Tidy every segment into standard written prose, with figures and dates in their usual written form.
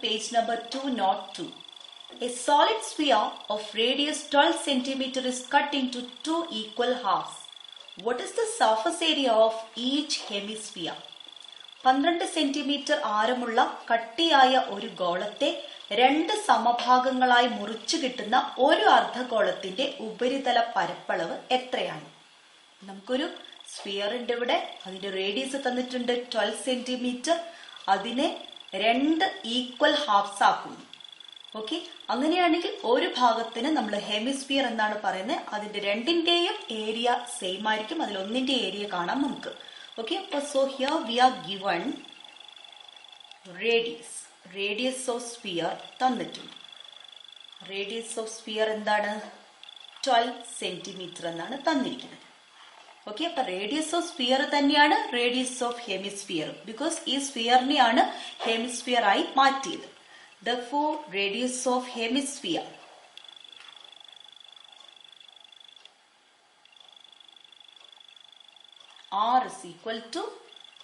page number 202. A solid sphere of radius 12 centimeter is cut into two equal halves. What is the surface area of each hemisphere? 12 centimetre ആരമുള്ള കട്ടിയായ ഒരു ഗോളത്തെ രണ്ട് സമഭാഗങ്ങളായി മുറിച്ചു കിട്ടുന്ന ഒരു അർദ്ധഗോളത്തിന്റെ ഉപരിതല പരപ്പളവ് എത്രയാണ്? നമുക്കൊരു സ്ഫിയർ ഉണ്ട് ഇവിടെ, അതിന്റെ റേഡിയസ് തന്നിട്ടുണ്ട് 12 സെന്റിമീറ്റർ. അതിനെ രണ്ട് ഈക്വൽ ഹാഫ്സ് ആക്കുന്നു. ഓക്കെ, അങ്ങനെയാണെങ്കിൽ ഒരു ഭാഗത്തിന് നമ്മൾ ഹെമിസ്ഫിയർ എന്നാണ് പറയുന്നത്. അതിന്റെ രണ്ടിന്റെയും ഏരിയ സെയിം ആയിരിക്കും. അതിൽ ഒന്നിന്റെ ഏരിയ കാണാം നമുക്ക്. Okay, so here we are given radius of sphere തന്നിട്ടുണ്ട്. Radius of sphere എന്താണ്? 12 സെന്റിമീറ്റർ എന്നാണ് തന്നിരിക്കുന്നത്. ഓക്കെ, അപ്പൊ റേഡിയസ് ഓഫ് സ്ഫിയർ തന്നെയാണ് റേഡിയസ് ഓഫ് ഹെമിസ്ഫിയർ. ബിക്കോസ് ഈ സ്ഫിയറിനെയാണ് ഹെമിസ്ഫിയർ ആയി മാറ്റിയത്. Therefore, radius of hemisphere R is equal to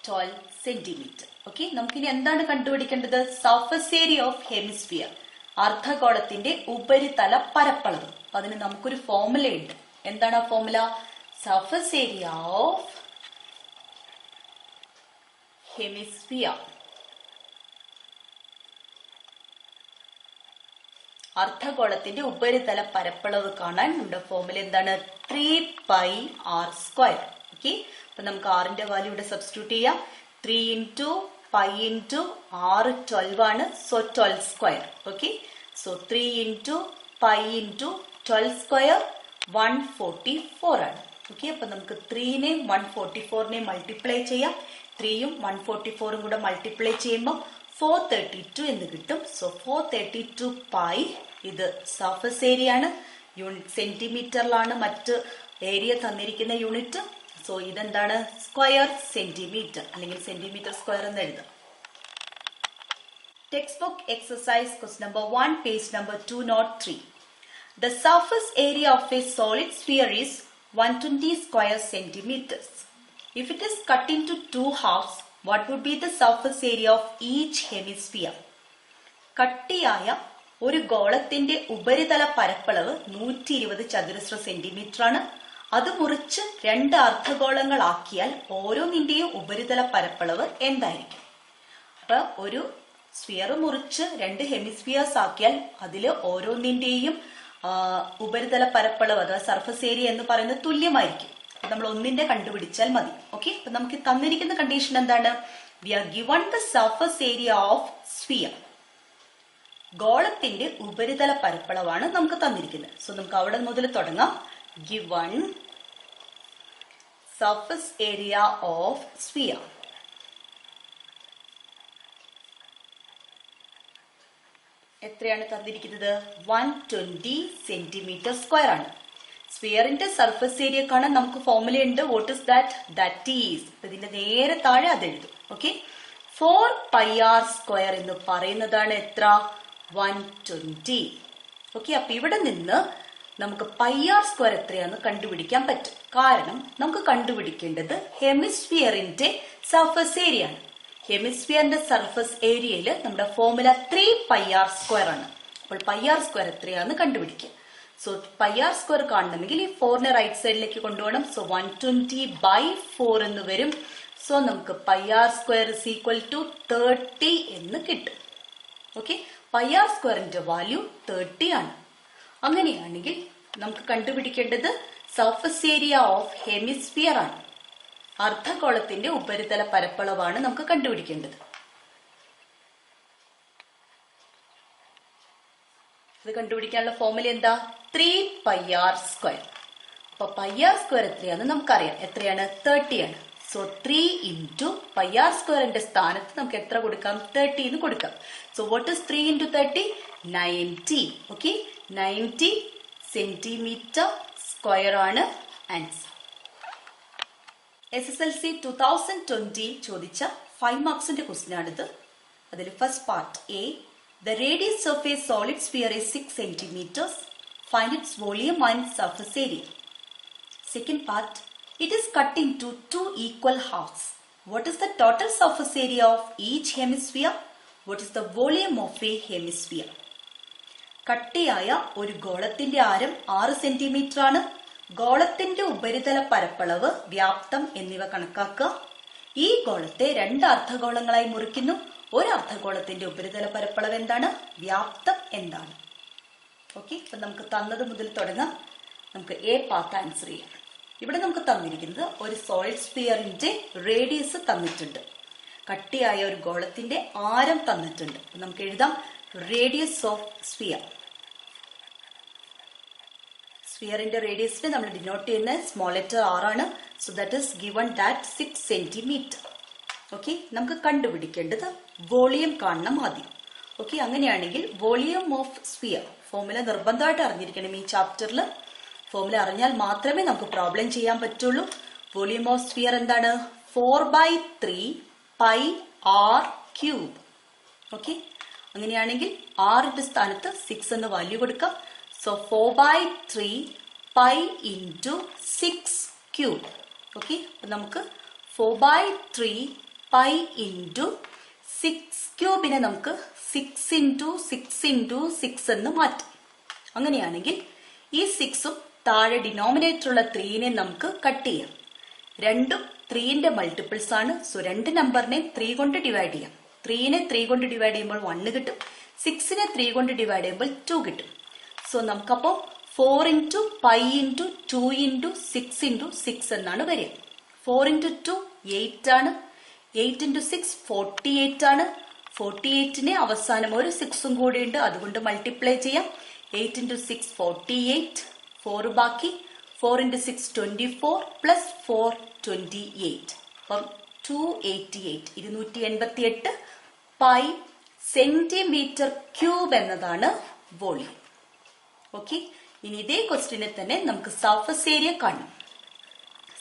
12 centimeter. Okay, നമുക്കിനി എന്താണ് കണ്ടുപിടിക്കേണ്ടത്? സർഫസ് ഏരിയ ഓഫ് ഹെമിസ്ഫിയർ, അർദ്ധഗോളത്തിന്റെ ഉപരിതല പരപ്പളവ്. അപ്പൊ അതിന് നമുക്കൊരു ഫോർമുല ഉണ്ട്. എന്താണ് ആ formula? Surface area of hemisphere, അർദ്ധഗോളത്തിന്റെ ഉപരിതല പരപ്പളവ് കാണാൻ നമ്മുടെ ഫോർമുല എന്താണ്? 3πr². ഓക്കെ, അപ്പൊ നമുക്ക് ആറിന്റെ വാല്യൂ ഇവിടെ സബ്സ്റ്റിറ്റ്യൂട്ട് ചെയ്യാം. 3 into pi into r 12 ആണ്. So 12². Okay, so 3 into pi into 12² 144 ആണ്. ഓക്കെ, അപ്പൊ നമുക്ക് 3നെയും 144നെയും മൾട്ടിപ്ലൈ ചെയ്യാം. 3യും 144ഉം കൂടെ മൾട്ടിപ്ലൈ ചെയ്യുമ്പോൾ 432 എന്ന് കിട്ടും. So 432 pi. ഇത് സർഫസ് ഏരിയ ആണ്. സെന്റിമീറ്ററിലാണ് മറ്റ് ഏരിയ തന്നിരിക്കുന്ന യൂണിറ്റ്. സോ ഇതെന്താണ്? സ്ക്വയർ സെന്റിമീറ്റർ അല്ലെങ്കിൽ സെന്റിമീറ്റർ സ്ക്വയർ എന്ന് എഴുതാം. Text book exercise question number 1, page number 203. The surface area of a solid sphere is 120 square centimeters. If it is cut into two halves, what would be the surface area of each hemisphere? കട്ടിയായ ഒരു ഗോളത്തിന്റെ ഉപരിതല പരപ്പളവ് 120 ചതുരശ്ര centimetre ആണ്. അത് മുറിച്ച് രണ്ട് അർദ്ധഗോളങ്ങളാക്കിയാൽ ഓരോന്നിന്റെയും ഉപരിതല പരപ്പളവ് എന്തായിരിക്കും? അപ്പൊ ഒരു സ്ഫിയർ മുറിച്ച് രണ്ട് ഹെമിസ്ഫിയേഴ്സ് ആക്കിയാൽ അതിൽ ഓരോന്നിന്റെയും ഉപരിതല പരപ്പളവ് അഥവാ സർഫസ് ഏരിയ എന്ന് പറയുന്നത് തുല്യമായിരിക്കും. നമ്മൾ ഒന്നിന്റെ കണ്ടുപിടിച്ചാൽ മതി. ഓക്കെ, അപ്പൊ നമുക്ക് തന്നിരിക്കുന്ന കണ്ടീഷൻ എന്താണ്? We are given the surface area of sphere. ഗോളത്തിന്റെ ഉപരിതല പരപ്പളവാണ് നമുക്ക് തന്നിരിക്കുന്നത്. സോ നമുക്ക് അവിടെ മുതൽ തുടങ്ങാം. Given surface area of sphere. എത്രയാണ് തന്നിരിക്കുന്നത്? 120 സെന്റിമീറ്റർ സ്ക്വയർ ആണ്. സ്ഫിയറിന്റെ സർഫസ് ഏരിയ കാണാൻ നമുക്ക് ഫോർമുല ഉണ്ട്. What is that? That is, ഇതിന്റെ നേരെ താഴെ അത് എഴുതും. ഓക്കെ, 4πr² എന്ന് പറയുന്നതാണ് എത്ര? 120. ഓക്കെ, അപ്പൊ ഇവിടെ നിന്ന് നമുക്ക് πr² എത്രയാന്ന് കണ്ടുപിടിക്കാൻ പറ്റും. കാരണം നമുക്ക് കണ്ടുപിടിക്കേണ്ടത് ഹെമിസ്ഫിയറിന്റെ സർഫസ് ഏരിയ ആണ്. ഹെമിസ്ഫിയറിന്റെ സർഫസ് ഏരിയയിൽ നമ്മുടെ ഫോർമുല 3πr² ആണ്. അപ്പോൾ πr² എത്രയാന്ന് കണ്ടുപിടിക്കുക. സോ πr² കാണണമെങ്കിൽ ഈ 4നെ റൈറ്റ് സൈഡിലേക്ക് കൊണ്ടുപോകണം. സോ 120/4 എന്ന് വരും. സോ നമുക്ക് πr² is equal to 30 എന്ന് കിട്ടും. ഓക്കെ, πr²ന്റെ വാല്യൂ 30 ആണ്. അങ്ങനെയാണെങ്കിൽ നമുക്ക് കണ്ടുപിടിക്കേണ്ടത് സർഫസ് ഏരിയ ഓഫ് ഹെമിസ്ഫിയർ ആണ്. അർദ്ധഗോളത്തിന്റെ ഉപരിതല പരപ്പളവാണ് നമുക്ക് കണ്ടുപിടിക്കേണ്ടത്. ഇത് കണ്ടുപിടിക്കാനുള്ള ഫോർമുല എന്താ? 3πr². അപ്പൊ πr² എത്രയാന്ന് നമുക്കറിയാം. എത്രയാണ്? 30 ആണ്. സോ 3 into πr²ന്റെ സ്ഥാനത്ത് നമുക്ക് എത്ര കൊടുക്കാം? 30 എന്ന് കൊടുക്കാം. So what is 3 into 30? 90. Okay, 90 centimetre square ആണ് ആൻസർ. SSLC 2020 ചോദിച്ച 5 മാർക്സിന്റെ ക്വസ്റ്റ്യൻ ആണിത്. അതിൽ first part A, the radius of A solid sphere is 6 centimeters. Find its volume and surface area. Second part, it is cut into two equal halves. What is the total surface area of each hemisphere? What is the volume of a hemisphere? കട്ടിയായ ഒരു ഗോളത്തിന്റെ ആരം 6 centimetre ആണ്. ഗോളത്തിന്റെ ഉപരിതല പരപ്പളവ്, വ്യാപ്തം എന്നിവ കണക്കാക്കുക. ഈ ഗോളത്തെ 2 അർദ്ധഗോളങ്ങളായി മുറിക്കുന്നു. ഒരു അർദ്ധഗോളത്തിന്റെ ഉപരിതല പരപ്പളവ് എന്താണ്? വ്യാപ്തം എന്താണ്? ഓക്കെ, അപ്പൊ നമുക്ക് തന്നത് മുതൽ തുടങ്ങാം. നമുക്ക് എ പാർട്ട് ആൻസർ ചെയ്യാം. ഇവിടെ നമുക്ക് തന്നിരിക്കുന്നത് ഒരു സോളിഡ് സ്ഫിയറിന്റെ റേഡിയസ് തന്നിട്ടുണ്ട്. കട്ടിയായ ഒരു ഗോളത്തിന്റെ ആരം തന്നിട്ടുണ്ട്. നമുക്ക് എഴുതാം റേഡിയസ് ഓഫ് സ്ഫിയർ. സ്ഫിയറിന്റെ റേഡിയസിനെ നമ്മൾ ഡിനോട്ട് ചെയ്യുന്ന സ്മോൾ ലെറ്റർ ആർ ആണ്. So that is given that 6 centimetre. Okay, നമുക്ക് കണ്ടുപിടിക്കേണ്ടത് വോളിയം കാണണം ആദ്യം. ഓക്കെ, അങ്ങനെയാണെങ്കിൽ വോളിയം ഓഫ് സ്ഫിയർ ഫോർമുല നിർബന്ധമായിട്ട് അറിഞ്ഞിരിക്കണം. ഈ ചാപ്റ്ററിൽ ഫോർമുല അറിഞ്ഞാൽ മാത്രമേ നമുക്ക് പ്രോബ്ലം ചെയ്യാൻ പറ്റുള്ളൂ. വോളിയം ഓഫ് സ്ഫിയർ എന്താണ്? 4/3 പൈ ആർ ക്യൂബ്. ഓക്കെ, അങ്ങനെയാണെങ്കിൽ ആറിന്റെ സ്ഥാനത്ത് 6 എന്ന് വാല്യൂ കൊടുക്കാം. So 4/3 pi into 6 cube. Okay, അപ്പൊ നമുക്ക് 4/3 പൈ ഇൻറ്റു 6 ക്യൂബിനെ നമുക്ക് 6 ഇൻറ്റു 6 ഇൻറ്റു 6 എന്ന് മാറ്റാം. അങ്ങനെയാണെങ്കിൽ ഈ 6ഉം താഴെ ഡിനോമിനേറ്ററുള്ള 3നെ നമുക്ക് കട്ട് ചെയ്യാം. രണ്ടും 3ന്റെ മൾട്ടിപ്പിൾസ് ആണ്. സോ 2 നമ്പറിനെ 3 കൊണ്ട് ഡിവൈഡ് ചെയ്യാം. 3നെ 3 കൊണ്ട് ഡിവൈഡ് ചെയ്യുമ്പോൾ 1 കിട്ടും. 6നെ 3 കൊണ്ട് ഡിവൈഡ് ചെയ്യുമ്പോൾ 2 കിട്ടും. സോ നമുക്കപ്പോ 4 into pi into 2 into 6 into 6 എന്നാണ് വരിക. 4 ഇൻറ്റു 2 8 ആണ്. 8 ഇൻറ്റു 6 48 ആണ്. 48നെ അവസാനം ഒരു 6ഉം കൂടി ഉണ്ട്, അതുകൊണ്ട് മൾട്ടിപ്ലൈ ചെയ്യാം. 8 ഇൻറ്റു 6 48, 4 ബാക്കി. 4 ഇൻറ്റു 6 24 പ്ലസ് 4 28. അപ്പം 288 288 പൈ സെന്റിമീറ്റർ ക്യൂബ് എന്നതാണ് വോളിയം. ഓക്കെ, ഇനി ഇതേ ക്വസ്റ്റ്യനെ തന്നെ നമുക്ക് സർഫസ് ഏരിയ കാണാം.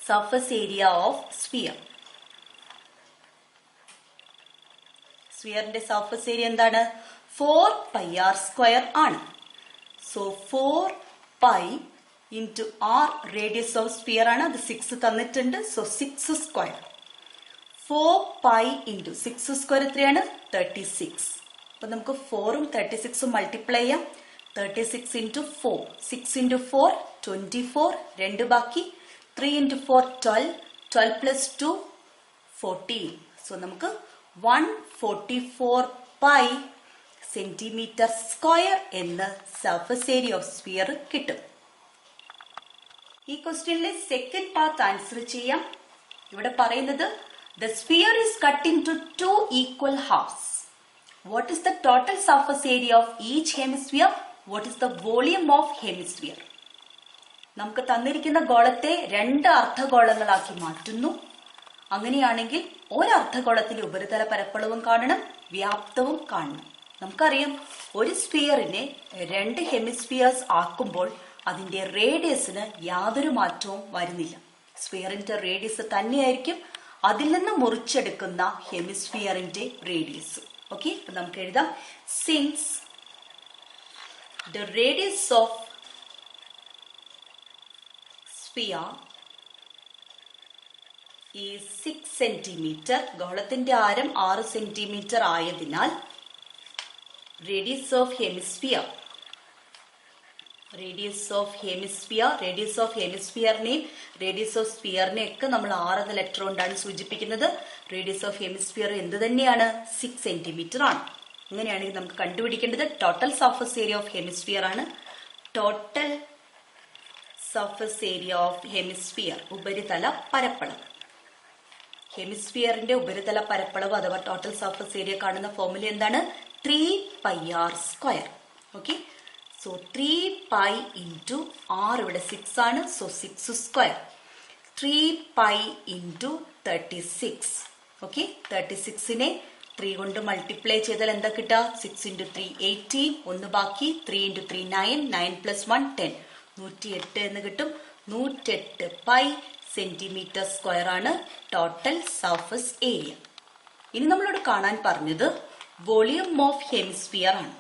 Surface area of sphere. സ്ഫിയറിന്റെ സർഫസ് ഏരിയ എന്താണ്? 4 പൈ ആർ സ്ക്വയർ ആണ്. So 4 pi into R radius of sphere ആണ്. അത് 6 തന്നിട്ടുണ്ട്. So 6 square. 4 pi into 6 square എത്രയാണ്? 36. അപ്പൊ നമുക്ക് 4ഉം 36ഉം മൾട്ടിപ്ലൈ ചെയ്യാം. 36 ഇൻറ്റു 4, 6 ഇൻറ്റു 4 24, 2 ബാക്കി. 3 ഇൻറ്റു 4 12, 12 പ്ലസ് 2 14. സോ നമുക്ക് 144 പൈ സെന്റിമീറ്റർ സ്ക്വയർ എന്ന സർഫസ് ഏരിയ ഓഫ് സ്ഫിയർ കിട്ടും. ഈ ക്വസ്റ്റ്യനിലെ സെക്കൻഡ് പാർട്ട് ആൻസർ ചെയ്യാം. ഇവിടെ പറയുന്നത് the sphere is cut into 2 equal halves. What is the total surface area of each hemisphere? What is the volume of hemisphere? നമുക്ക് തന്നിരിക്കുന്ന ഗോളത്തെ 2 അർദ്ധഗോളങ്ങളാക്കി മാറ്റുന്നു. അങ്ങനെയാണെങ്കിൽ ഒരു അർദ്ധഗോളത്തിന്റെ ഉപരിതല പരപ്പളവും കാണണം, വ്യാപ്തവും കാണണം. നമുക്കറിയാം, ഒരു സ്ഫിയറിനെ 2 ഹെമിസ്ഫിയേഴ്സ് ആക്കുമ്പോൾ അതിന്റെ റേഡിയസിന് യാതൊരു മാറ്റവും വരുന്നില്ല. സ്ഫിയറിന്റെ റേഡിയസ് തന്നെയായിരിക്കും അതിൽ നിന്ന് മുറിച്ചെടുക്കുന്ന ഹെമിസ്ഫിയറിന്റെ റേഡിയസ്. ഓക്കെ, അപ്പൊ നമുക്ക് എഴുതാം since the radius of sphere is 6 centimeter. ഗോളത്തിന്റെ ആരം 6 സെന്റിമീറ്റർ ആയതിനാൽ radius of hemisphere radius of സ്ഫിയറിനെ ഒക്കെ നമ്മൾ 6 എന്ന ലെറ്റർ കൊണ്ടാണ് സൂചിപ്പിക്കുന്നത്. റേഡിയസ് ഓഫ് ഹെമിസ്ഫിയർ എന്ത് തന്നെയാണ്? 6 സെന്റിമീറ്റർ ആണ്. അങ്ങനെയാണെങ്കിൽ നമുക്ക് കണ്ടുപിടിക്കേണ്ടത് total surface area of hemisphere ആണ്. Total surface area of hemisphere, ഉപരിതല പരപ്പളവ്. ഹെമിസ്ഫിയറിന്റെ ഉപരിതല പരപ്പളവ് അഥവാ ടോട്ടൽ സർഫസ് ഏരിയ കാണുന്ന ഫോർമുല എന്താണ്? 3 pi R square. Okay, so 3 pi into R ഇവിടെ 6 ആണ്. So 6 square. 3 pi into 36. Okay, 36നെ 3 കൊണ്ട് മൾട്ടിപ്ലൈ ചെയ്താൽ എന്താ കിട്ടുക? 6 ഇൻറ്റു 3 18, 1 ബാക്കി. 3 ഇൻറ്റു 3 9, 9 പ്ലസ് 1 10, 108 എന്ന് കിട്ടും. 108 പൈ സെന്റിമീറ്റർ സ്ക്വയർ ആണ് ടോട്ടൽ സർഫസ് ഏരിയ. ഇനി നമ്മളോട് കാണാൻ പറഞ്ഞത് വോളിയം ഓഫ് ഹെമിസ്ഫിയർ ആണ്.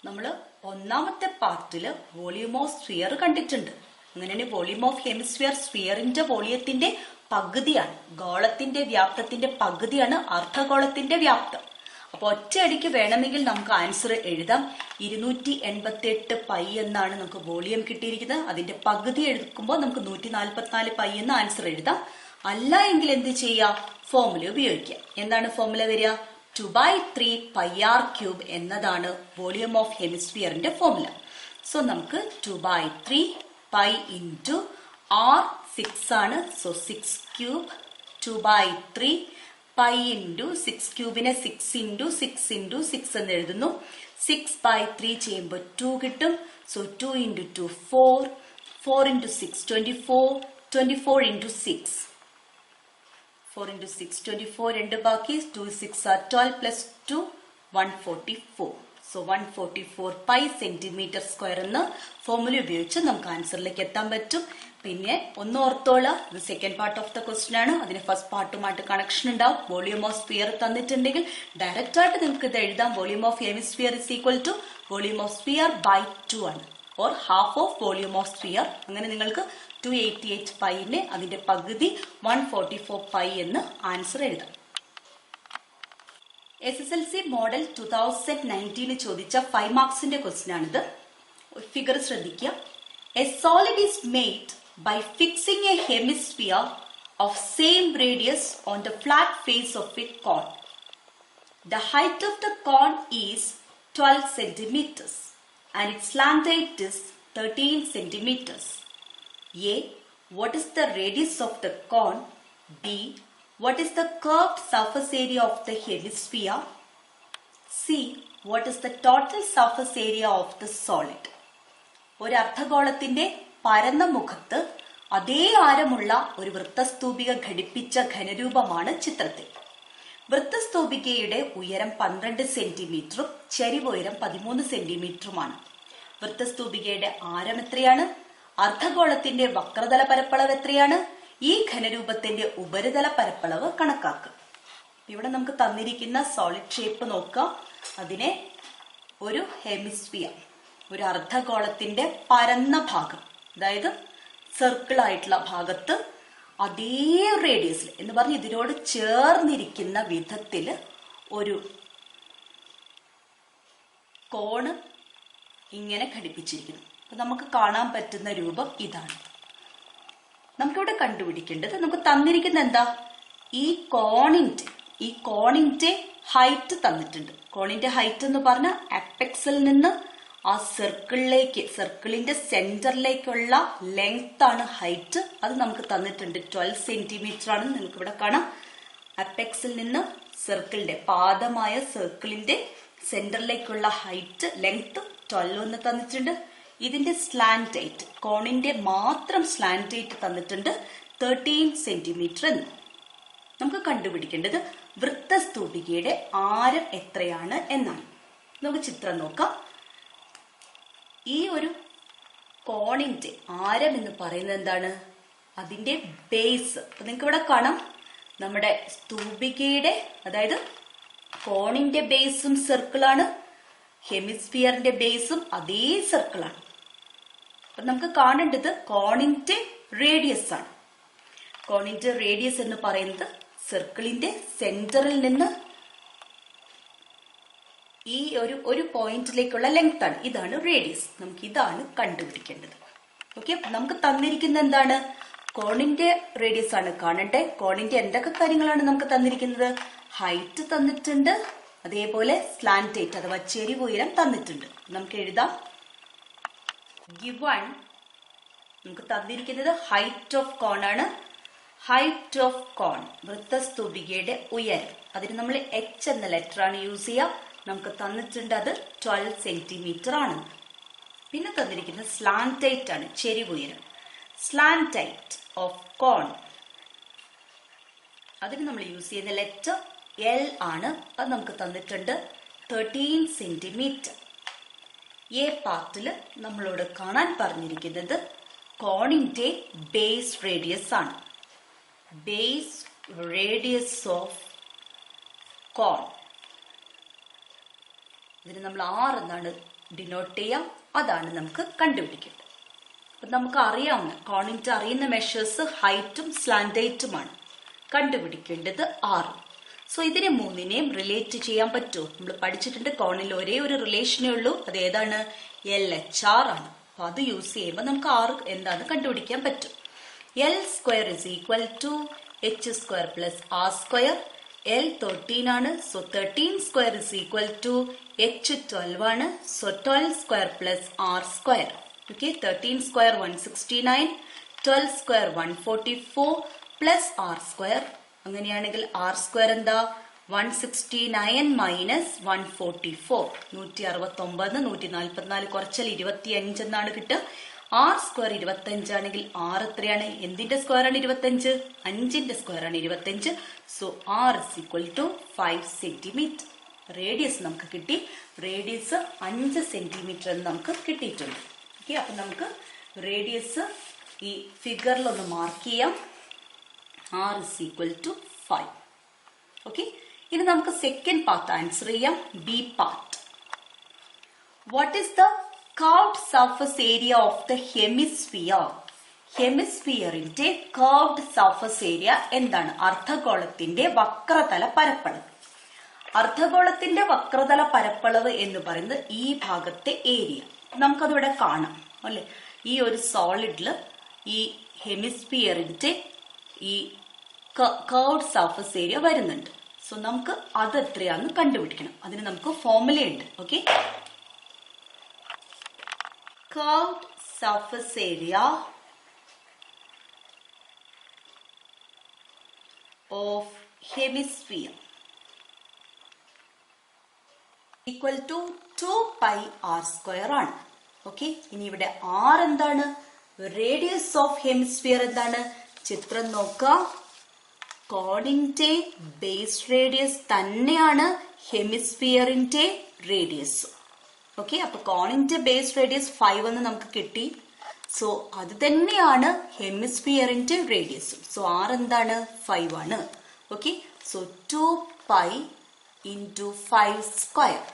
നമ്മൾ ഒന്നാമത്തെ പാർട്ടില് വോളിയം ഓഫ് സ്ഫിയർ കണ്ടിട്ടുണ്ട്. അങ്ങനെയാണ് വോളിയം ഓഫ് ഹെമിസ്ഫിയർ സ്ഫിയറിന്റെ വോളിയത്തിന്റെ പകുതിയാണ്. ഗോളത്തിന്റെ വ്യാപ്തത്തിന്റെ പകുതിയാണ് അർദ്ധഗോളത്തിന്റെ വ്യാപ്തം. അപ്പൊ ഒറ്റയടിക്ക് വേണമെങ്കിൽ നമുക്ക് ആൻസർ എഴുതാം. 288 പൈ എന്നാണ് നമുക്ക് വോളിയം കിട്ടിയിരിക്കുന്നത്. അതിന്റെ പകുതി എടുക്കുമ്പോൾ നമുക്ക് 144 പൈ എന്ന് ആൻസർ എഴുതാം. അല്ല എങ്കിൽ എന്ത് ചെയ്യാം? ഫോർമുല ഉപയോഗിക്കാം. എന്താണ് ഫോർമുല വരിക? 2/3 പൈ ആർ ക്യൂബ് എന്നതാണ് വോളിയം ഓഫ് ഹെമിസ്ഫിയറിന്റെ ഫോർമുല. സോ നമുക്ക് 2/3 പൈ ഇൻറ്റു ആർ 6 ആണ്. So 6 cube 2/3 pi into 6 ക്യൂബിനെ 6 into 6 into 6 എന്ന് എഴുതുന്നു. 6/3 ചെയ്യുമ്പോൾ 2 കിട്ടും. So 2 into 2 4, 4 into 6 24, 24 into 6, 4 into 6 24, 2 ബാക്കി, 2 6 are 12 plus 2 144. So 144 pi centimetre square എന്ന ഫോർമുല ഉപയോഗിച്ച് നമുക്ക് ആൻസറിലേക്ക് എത്താൻ പറ്റും. പിന്നെ ഒന്ന് ഓർത്തോളാം, ഇത് second part of the question ആണ്. അതിന് ഫസ്റ്റ് പാർട്ടുമായിട്ട് കണക്ഷൻ ഉണ്ടാവും. വോളിയം ഓഫ് സ്ഫിയർ തന്നിട്ടുണ്ടെങ്കിൽ ഡയറക്റ്റ് ആയിട്ട് നിങ്ങൾക്ക് ഇത് എഴുതാം. Volume of hemisphere is equal to volume of sphere by 2 ആണ്, or half of volume of sphere. അങ്ങനെ നിങ്ങൾക്ക് 288 പൈനെ അതിന്റെ പകുതി 144 പൈ എന്ന് ആൻസർ എഴുതാം. SSLC മോഡൽ 2019 ചോദിച്ച 5 മാർക്സിന്റെ ക്വസ്റ്റ്യൻ ആണിത്. ഫിഗർ ശ്രദ്ധിക്കുക. A solid is made by fixing a hemisphere of same radius on the flat face of a cone. The height of the cone is 12 centimeters and its slant height is 13 centimeters. A. What is the radius of the cone? B. What is the curved surface area of the hemisphere? C. What is the total surface area of the solid? ഒരു അർദ്ധഗോളത്തിന്റെ പരന്ന മുഖത്ത് അതേ ആരമുള്ള ഒരു വൃത്തസ്തൂപിക ഘടിപ്പിച്ച ഘനരൂപമാണ് ചിത്രത്തിൽ. വൃത്തസ്തൂപികയുടെ ഉയരം 12 സെന്റിമീറ്ററും ചരിവ് ഉയരം 13 സെന്റിമീറ്ററുമാണ്. വൃത്തസ്തൂപികയുടെ ആരം എത്രയാണ്? അർദ്ധഗോളത്തിന്റെ വക്രതല പരപ്പളവ് എത്രയാണ്? ഈ ഘനരൂപത്തിന്റെ ഉപരിതല പരപ്പളവ് കണക്കാക്കുക. ഇവിടെ നമുക്ക് തന്നിരിക്കുന്ന സോളിഡ് ഷേപ്പ് നോക്കാം. അതിനെ ഒരു ഹെമിസ്ഫിയർ, ഒരു അർദ്ധഗോളത്തിന്റെ പരന്ന ഭാഗം, അതായത് സർക്കിൾ ആയിട്ടുള്ള ഭാഗത്ത് അതേ റേഡിയസിൽ എന്ന് പറഞ്ഞ് ഇതിനോട് ചേർന്നിരിക്കുന്ന വിധത്തിൽ ഒരു കോണ് ഇങ്ങനെ ഘടിപ്പിച്ചിരിക്കുന്നു. അപ്പൊ നമുക്ക് കാണാൻ പറ്റുന്ന രൂപം ഇതാണ്. നമുക്കിവിടെ കണ്ടുപിടിക്കേണ്ടത്, നമുക്ക് തന്നിരിക്കുന്ന എന്താ? ഈ കോണിന്റെ ഹൈറ്റ് തന്നിട്ടുണ്ട്. കോണിന്റെ ഹൈറ്റ് എന്ന് പറഞ്ഞാൽ അപ്പെക്സിൽ നിന്ന് ആ സർക്കിളിന്റെ സെന്ററിലേക്കുള്ള ലെങ്ത് ആണ് ഹൈറ്റ്. അത് നമുക്ക് തന്നിട്ടുണ്ട്. 12 സെന്റിമീറ്റർ ആണ്. നിങ്ങൾക്ക് ഇവിടെ കാണാം. അപ്പെക്സിൽ നിന്ന് സർക്കിളിന്റെ പാദമായ സർക്കിളിന്റെ സെന്ററിലേക്കുള്ള ഹൈറ്റ് ലെങ്ത് 12 എന്ന് തന്നിട്ടുണ്ട്. ഇതിന്റെ സ്ലാന്റ് ഹൈറ്റ്, കോണിന്റെ മാത്രം സ്ലാന്റ് ഹൈറ്റ് തന്നിട്ടുണ്ട് 13 സെന്റിമീറ്റർ എന്ന്. നമുക്ക് കണ്ടുപിടിക്കേണ്ടത് വൃത്തസ്തൂപികയുടെ ആരം എത്രയാണ് എന്നാണ്. നമുക്ക് ചിത്രം നോക്കാം. ഈ ഒരു കോണിന്റെ ആരം എന്ന് പറയുന്നത് എന്താണ്? അതിന്റെ ബേസ്. അപ്പൊ നിങ്ങൾക്ക് ഇവിടെ കാണാം, നമ്മുടെ സ്തൂപികയുടെ, അതായത് കോണിന്റെ ബേസും സർക്കിളാണ്, ഹെമിസ്ഫിയറിന്റെ ബേസും അതേ സർക്കിളാണ്. അപ്പൊ നമുക്ക് കാണേണ്ടത് കോണിന്റെ റേഡിയസ് ആണ്. കോണിന്റെ റേഡിയസ് എന്ന് പറയുന്നത് സർക്കിളിന്റെ സെന്ററിൽ നിന്ന് ഈ ഒരു പോയിന്റിലേക്കുള്ള ലെങ്ത് ആണ്. ഇതാണ് റേഡിയസ്. നമുക്ക് ഇതാണ് കണ്ടുപിടിക്കേണ്ടത്. ഓക്കെ, നമുക്ക് തന്നിരിക്കുന്ന എന്താണ്? കോണിന്റെ റേഡിയസ് ആണ് കാണണ്ടേ. കോണിന്റെ എന്തൊക്കെ കാര്യങ്ങളാണ് നമുക്ക് തന്നിരിക്കുന്നത്? ഹൈറ്റ് തന്നിട്ടുണ്ട്, അതേപോലെ സ്ലാന്റ് ഹൈറ്റ് അഥവാ ചെരിവ് ഉയരം തന്നിട്ടുണ്ട്. നമുക്ക് എഴുതാം. ഗിവൺ നമുക്ക് തന്നിരിക്കുന്നത് ഹൈറ്റ് ഓഫ് കോൺ ആണ്. ഹൈറ്റ് ഓഫ് കോൺ, വൃത്തസ്തൂപികയുടെ ഉയരം, അതിന് നമ്മൾ H എന്ന ലെറ്റർ ആണ് യൂസ് ചെയ്യുക. നമുക്ക് തന്നിട്ടുണ്ട് അത് 12 സെന്റിമീറ്റർ ആണ്. പിന്നെ തന്നിരിക്കുന്നത് സ്ലാന്റ് ഹൈറ്റ് ആണ്, ചെരിവ് ഉയരം. സ്ലാന്റ് ഹൈറ്റ് ഓഫ് കോൺ, അതിന് നമ്മൾ യൂസ് ചെയ്യുന്ന ലെറ്റർ L ആണ്. അത് നമുക്ക് തന്നിട്ടുണ്ട് 13 സെന്റിമീറ്റർ. എ പാർട്ടിൽ നമ്മളോട് കാണാൻ പറഞ്ഞിരിക്കുന്നത് കോണിന്റെ ബേസ് റേഡിയസ് ആണ്. ബേസ് റേഡിയസ് ഓഫ് കോൺ, ഇതിന് നമ്മൾ R എന്നാണ് ഡിനോട്ട് ചെയ്യാം. അതാണ് നമുക്ക് കണ്ടുപിടിക്കേണ്ടത്. അപ്പൊ നമുക്ക് അറിയാവുന്ന കോണിന്റെ അറിയുന്ന മെഷേഴ്സ് ഹൈറ്റും സ്ലാന്റ് ഹൈറ്റുമാണ്. കണ്ടുപിടിക്കേണ്ടത് r. സോ ഇതിനെ മൂന്നിനെയും റിലേറ്റ് ചെയ്യാൻ പറ്റുമോ? നമ്മൾ പഠിച്ചിട്ടുണ്ട് കോണിൽ ഒരേ ഒരു റിലേഷനേ ഉള്ളൂ, അത് ഏതാണ്? LHR ആണ്. അപ്പൊ അത് യൂസ് ചെയ്യുമ്പോൾ നമുക്ക് r എന്താന്ന് കണ്ടുപിടിക്കാൻ പറ്റും. L square is equal to h square plus r square. L 13 ആണ്. So 13 square is equal to h 12 ആണ്. So 12 square plus r square. Okay, 13 square 169, 12 square 144 plus r square. അങ്ങനെയാണെങ്കിൽ r square എന്താ? 169 minus 144, 169, 144 കുറച്ചാൽ 25 എന്നാണ് കിട്ടുക. r square 25 ആണെങ്കിൽ r എത്രയാണ്? എന്തിന്റെ സ്ക്വയർ ആണ് 25? 5ന്റെ സ്ക്വയർ ആണ് 25. So r is equal to 5 centimetre. Radius നമുക്ക് കിട്ടി. റേഡിയസ് 5 സെന്റിമീറ്റർ എന്ന് നമുക്ക് കിട്ടിയിട്ടുണ്ട്. ഓക്കെ, അപ്പൊ നമുക്ക് റേഡിയസ് ഈ ഫിഗറിൽ ഒന്ന് മാർക്ക് ചെയ്യാം. r is equal to 5. Okay, ഇനി നമുക്ക് സെക്കൻഡ് പാർട്ട് ആൻസർ ചെയ്യാം. B part. What is the curved surface area of the hemisphere? ഹെമിസ്ഫിയറിന്റെ curved surface area എന്താണ്? അർദ്ധഗോളത്തിന്റെ വക്രതല പരപ്പളവ്. അർദ്ധഗോളത്തിന്റെ വക്രതല പരപ്പളവ് എന്ന് പറയുന്നത് ഈ ഭാഗത്തെ ഏരിയ. നമുക്കതിവിടെ കാണാം അല്ലെ? ഈ ഒരു സോളിഡില് ഈ ഹെമിസ്ഫിയറിന്റെ ഈ curved surface area വരുന്നുണ്ട്. സോ നമുക്ക് അത് എത്രയാണെന്ന് കണ്ടുപിടിക്കണം. അതിന് നമുക്ക് ഫോർമുലയുണ്ട്. Okay, curved surface area of hemisphere equal to 2 pi r square ആണ്. ഓക്കെ, ഇനി ഇവിടെ r എന്താണ്? റേഡിയസ് ഓഫ് ഹെമിസ്ഫിയർ എന്താണ്? ചിത്രം നോക്കുക. കോണിന്റെ ബേസ് റേഡിയസ് തന്നെയാണ് ഹെമിസ്ഫിയറിന്റെ റേഡിയസ്. ഓക്കെ, അപ്പൊ കോണിന്റെ ബേസ് റേഡിയസ് 5 എന്ന് നമുക്ക് കിട്ടി. സോ അത് തന്നെയാണ് ഹെമിസ്ഫിയറിന്റെ റേഡിയസ്. സോ r എന്താണ്? 5 ആണ്. Okay, so 2 pi into 5 square.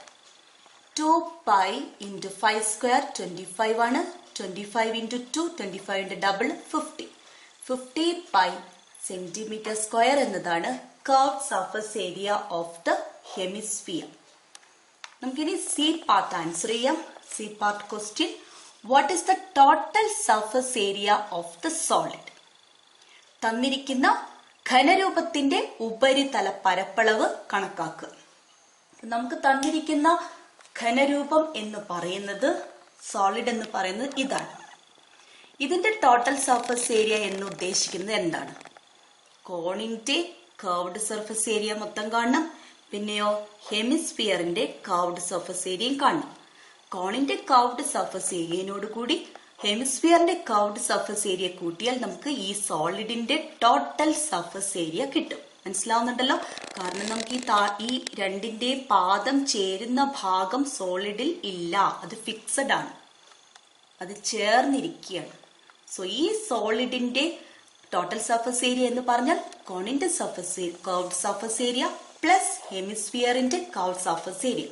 2 pi into 5 square 25 ആണ്. 25 into 2, 25 double 50. 50 pi centimetre square എന്നതാണ് curved surface area of the hemisphere. നമുക്കിനി സി പാർട്ട് ആൻസർ ചെയ്യാം. C part question. What is the total surface area of the solid? തന്നിരിക്കുന്ന ഘനരൂപത്തിന്റെ ഉപരിതല പരപ്പളവ് കണക്കാക്കുക. നമുക്ക് തന്നിരിക്കുന്ന ഘനരൂപം എന്ന് പറയുന്നത്, സോളിഡ് എന്ന് പറയുന്നത് ഇതാണ്. ഇതിന്റെ ടോട്ടൽ സർഫസ് ഏരിയ എന്ന് ഉദ്ദേശിക്കുന്നത് എന്താണ്? കോണിന്റെ കർവ്ഡ് സർഫസ് ഏരിയ മൊത്തം കാണണം. പിന്നെയോ ഹെമിസ്ഫിയറിന്റെ കർവ്ഡ് സർഫസ് ഏരിയയും കാണണം. കോണിന്റെ കർവ്ഡ് സർഫസ് ഏരിയയോട് കൂടി ഹെമിസ്ഫിയറിന്റെ കർവ്ഡ് സർഫസ് ഏരിയ കൂട്ടിയാൽ നമുക്ക് ഈ സോളിഡിന്റെ ടോട്ടൽ സർഫസ് ഏരിയ കിട്ടും. മനസ്സിലാവുന്നുണ്ടല്ലോ? കാരണം നമുക്ക് ഈ രണ്ടിന്റെയും പാദം ചേരുന്ന ഭാഗം സോളിഡിൽ ഇല്ല, അത് ഫിക്സഡ് ആണ്, അത് ചേർന്നിരിക്കുകയാണ്. സോ ഈ സോളിഡിന്റെ ടോട്ടൽ സർഫസ് ഏരിയ എന്ന് പറഞ്ഞാൽ കോണിന്റെ കർവ്ഡ് സർഫസ് ഏരിയ പ്ലസ് ഹെമിസ്ഫിയറിന്റെ കർവ്ഡ് സർഫസ് ഏരിയ.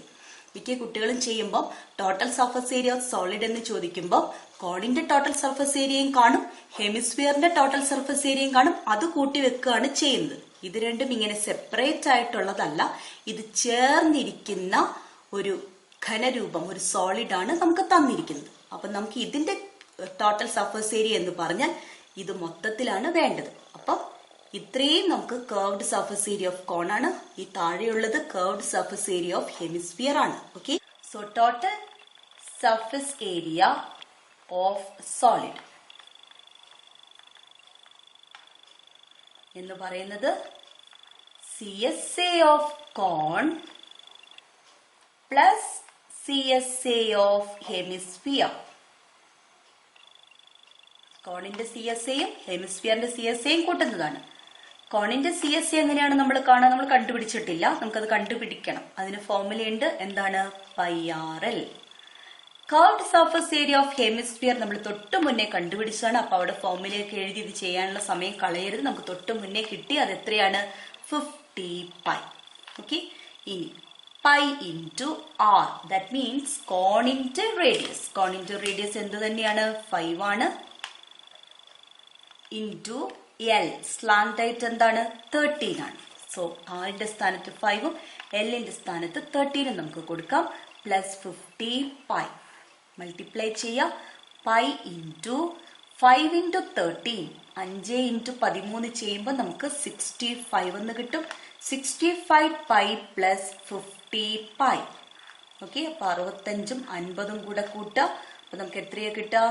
മിക്ക കുട്ടികളും ചെയ്യുമ്പോൾ total surface area of solid എന്ന് ചോദിക്കുമ്പോൾ കോണിന്റെ ടോട്ടൽ സർഫസ് ഏരിയയും കാണും, ഹെമിസ്ഫിയറിന്റെ ടോട്ടൽ സർഫസ് ഏരിയയും കാണും. അത് കൂട്ടി വെക്കുകയാണ് ചെയ്യുന്നത്. ഇത് രണ്ടും ഇങ്ങനെ സെപ്പറേറ്റ് ആയിട്ടുള്ളതല്ല, ഇത് ചേർന്നിരിക്കുന്ന ഒരു ഘനരൂപം, ഒരു സോളിഡ് ആണ് നമുക്ക് തന്നിരിക്കുന്നത്. അപ്പൊ നമുക്ക് ഇതിന്റെ ടോട്ടൽ സർഫസ് ഏരിയ എന്ന് പറഞ്ഞാൽ ഇത് മൊത്തത്തിലാണ് വേണ്ടത്. അപ്പം ഇത്രയും നമുക്ക് curved surface area of cone ആണ്. ഈ താഴെയുള്ളത് curved surface area of hemisphere ആണ്. Okay, so total surface area of solid എന്ന് പറയുന്നത് CSA of cone plus CSA of hemisphere. കോണിന്റെ CSAയും ഹെമിസ്ഫിയറിന്റെ CSAയും കൂട്ടുന്നതാണ്. കോണിന്റെ CSA എങ്ങനെയാണ് നമ്മൾ കാണാൻ? നമ്മൾ കണ്ടുപിടിച്ചിട്ടില്ല, നമുക്കത് കണ്ടുപിടിക്കണം. അതിന് ഫോർമുലയുണ്ട്. എന്താണ്? πRL. Curved surface area of hemisphere നമ്മൾ തൊട്ട് മുന്നേ കണ്ടുപിടിച്ചതാണ്. അപ്പൊ അവിടെ ഫോർമുലയൊക്കെ എഴുതി ഇത് ചെയ്യാനുള്ള സമയം കളയരുത്. നമുക്ക് തൊട്ട് മുന്നേ കിട്ടി. അത് എത്രയാണ്? 50 π. ഓക്കെ, ഇനി pi into r. That means cone into radius. Cone into radius എന്ത് തന്നെയാണ്? 5 ആണ്. Into L. Slant height എന്താണ്? 13 ആണ്. So r-ന്റെ സ്ഥാനത്ത് 5ഉം L-ന്റെ സ്ഥാനത്ത് 13ഉം നമുക്ക് കൊടുക്കാം. Plus 50 pi. Multiply ചെയ്യാം. Pi into 5 into 13. 5 into 13 ചെയ്യുമ്പോൾ നമുക്ക് 65 എന്ന് കിട്ടും. 65 pi plus 50 pi. ഓക്കെ, അപ്പൊ 65ഉം 50ഉം കൂടെ കൂട്ടാം. അപ്പൊ നമുക്ക് എത്രയാ കിട്ടുക?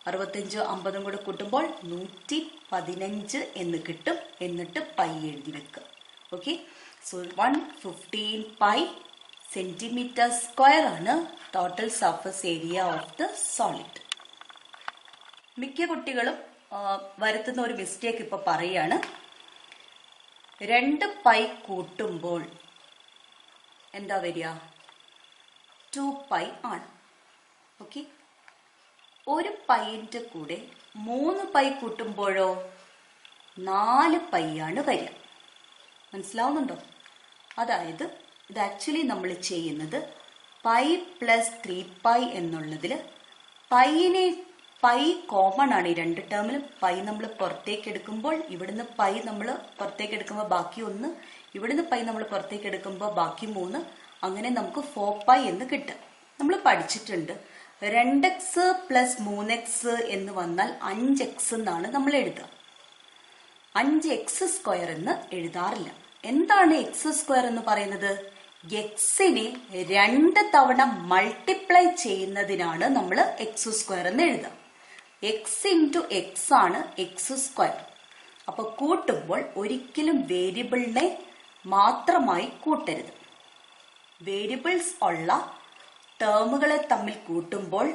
65ഉം 50ഉം കൂടെ കൂട്ടുമ്പോൾ 115 എന്ന് കിട്ടും. എന്നിട്ട് പൈ എഴുതി വെക്കുക. Okay, so 115 pi centimetre square ആണ് total surface area of the solid. മിക്ക കുട്ടികളും വരുത്തുന്ന ഒരു മിസ്റ്റേക്ക് ഇപ്പൊ പറയാണ്. 2 പൈ കൂട്ടുമ്പോൾ എന്താ വരിക? 2 പൈ ആണ്. ഓക്കെ, ഒരു പൈൻ്റെ കൂടെ 3 പൈ കൂട്ടുമ്പോഴോ 4 പൈ ആണ് വരിക. മനസ്സിലാവുന്നുണ്ടോ? അതായത് ഇത് ആക്ച്വലി നമ്മൾ ചെയ്യുന്നത് പൈ പ്ലസ് 3 പൈ എന്നുള്ളതിൽ പൈ കോമൺ ആണ്. ഈ 2 ടേമിലും പൈ നമ്മൾ പുറത്തേക്ക് എടുക്കുമ്പോൾ ഇവിടുന്ന് പൈ നമ്മൾ പുറത്തേക്ക് എടുക്കുമ്പോൾ ബാക്കി 1, ഇവിടുന്ന് പൈ നമ്മൾ പുറത്തേക്ക് എടുക്കുമ്പോൾ ബാക്കി 3, അങ്ങനെ നമുക്ക് 4 പൈ എന്ന് കിട്ടും. നമ്മൾ പഠിച്ചിട്ടുണ്ട് 2x പ്ലസ് 3x എന്ന് വന്നാൽ 5x എന്നാണ് നമ്മൾ എഴുതുക. 5x സ്ക്വയർ എന്ന് എഴുതാറില്ല. എന്താണ് എക്സ് സ്ക്വയർ എന്ന് പറയുന്നത്? എക്സിനെ 2 തവണ മൾട്ടിപ്ലൈ ചെയ്യുന്നതിനാണ് നമ്മൾ എക്സ് സ്ക്വയർ എന്ന് എഴുതുക. എക്സ് ഇൻറ്റു എക്സ് ആണ് എക്സ് സ്ക്വയർ. അപ്പൊ കൂട്ടുമ്പോൾ ഒരിക്കലും വേരിയബിളിനെ മാത്രമായി കൂട്ടരുത്. വേരിയബിൾസ് ഉള്ള ടേമുകളെ തമ്മിൽ കൂട്ടുമ്പോൾ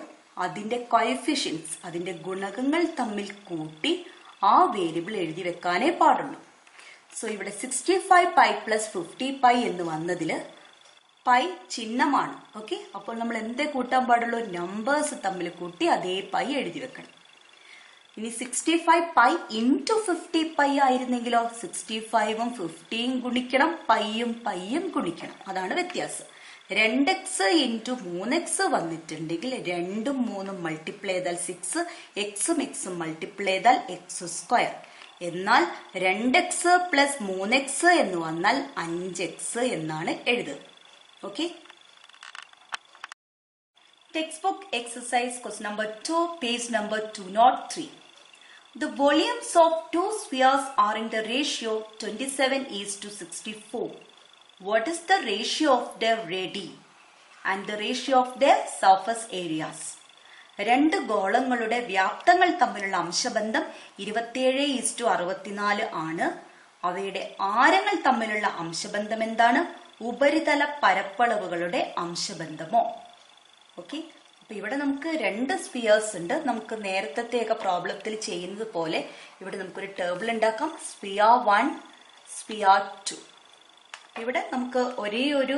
അതിന്റെ കോഎഫിഷ്യൻസ്, അതിന്റെ ഗുണകങ്ങൾ തമ്മിൽ കൂട്ടി ആ വേരിയബിൾ എഴുതി വെക്കാനേ പാടുള്ളൂ. സോ ഇവിടെ 65 പൈ പ്ലസ് 50 പൈ എന്ന് വന്നതിൽ പൈ ചിഹ്നമാണ്. ഓക്കെ, അപ്പോൾ നമ്മൾ എന്തേ കൂട്ടാൻ പാടുള്ളൂ? നമ്പേഴ്സ് തമ്മിൽ കൂട്ടി അതേ പൈ എഴുതി വെക്കണം. ഇനി 65 പൈ ഇൻറ്റു 50 പൈ ആയിരുന്നെങ്കിലോ 65ഉം 50യും ഗുണിക്കണം, പൈയും ഗുണിക്കണം. അതാണ് വ്യത്യാസം. 2x ഇൻറ്റു 3x വന്നിട്ടുണ്ടെങ്കിൽ 2ഉം 3ഉം മൾട്ടിപ്ലൈ ചെയ്താൽ 6, എക്സും എക്സും മൾട്ടിപ്ലൈ ചെയ്താൽ എക്സ് സ്ക്വയർ. എന്നാൽ 2x പ്ലസ് 3x എന്ന് വന്നാൽ 5x എന്നാണ് എഴുതുക. Okay, text book exercise question number 2, page number 203. The volumes of 2 spheres are in the ratio 27:64. What is the ratio of their radii and the ratio of their surface areas? 2 ഗോളങ്ങളുടെ വ്യാപ്തങ്ങൾ തമ്മിലുള്ള അംശബന്ധം 27:64 ആണ്. അവയുടെ ആരങ്ങൾ തമ്മിലുള്ള അംശബന്ധം എന്താണ്? ഉപരിതല പരപ്പളവുകളുടെ അംശബന്ധമോ? Okay, അപ്പൊ ഇവിടെ നമുക്ക് 2 spheres ഉണ്ട്. നമുക്ക് നേരത്തെയൊക്കെ പ്രോബ്ലത്തിൽ ചെയ്യുന്നത് പോലെ ഇവിടെ നമുക്കൊരു ടേബിൾ ഉണ്ടാക്കാം. Sphere 1, sphere 2. ഇവിടെ നമുക്ക് ഒരേ ഒരു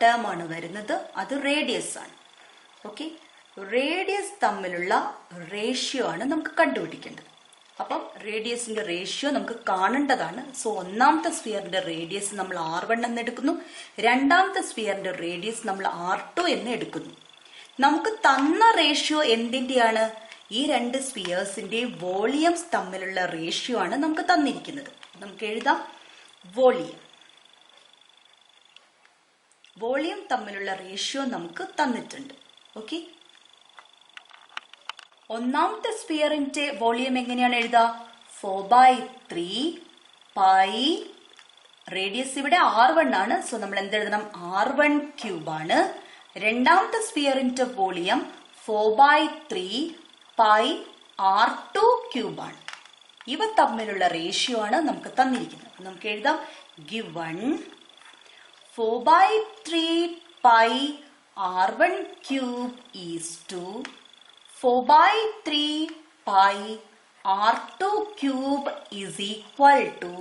ടേം ആണ് വരുന്നത്, അത് റേഡിയസ് ആണ്. ഓക്കെ, റേഡിയസ് തമ്മിലുള്ള റേഷ്യോ ആണ് നമുക്ക് കണ്ടുപിടിക്കേണ്ടത്. അപ്പം റേഡിയസിന്റെ റേഷ്യോ നമുക്ക് കാണേണ്ടതാണ്. സോ ഒന്നാമത്തെ സ്ഫിയറിന്റെ റേഡിയസ് നമ്മൾ R1 എന്ന് എടുക്കുന്നു, രണ്ടാമത്തെ സ്ഫിയറിന്റെ റേഡിയസ് നമ്മൾ R2 എന്ന് എടുക്കുന്നു. നമുക്ക് തന്ന റേഷ്യോ എന്തിന്റെയാണ്? ഈ 2 സ്ഫിയേഴ്സിന്റെ വോളിയംസ് തമ്മിലുള്ള റേഷ്യോ ആണ് നമുക്ക് തന്നിരിക്കുന്നത്. നമുക്ക് എഴുതാം വോളിയം തമ്മിലുള്ള റേഷ്യോ നമുക്ക് തന്നിട്ടുണ്ട്. ഓക്കെ, ഒന്നാമത്തെ സ്ഫിയറിന്റെ വോളിയം എങ്ങനെയാണ് എഴുതുക? 4/3 പൈ, റേഡിയസ് ഇവിടെ R1 ആണ്. സോ നമ്മൾ എന്തെഴുതണം? R1 ക്യൂബ് ആണ്. രണ്ടാമത്തെ സ്ഫിയറിന്റെ വോളിയം 4/3 പൈ R2 ക്യൂബ് ആണ്. ഇവ തമ്മിലുള്ള റേഷ്യോ ആണ് നമുക്ക് തന്നിരിക്കുന്നത്. നമുക്ക് എഴുതാം given 4/3 pi R1 cube is to 4/3 pi R2 cube is equal to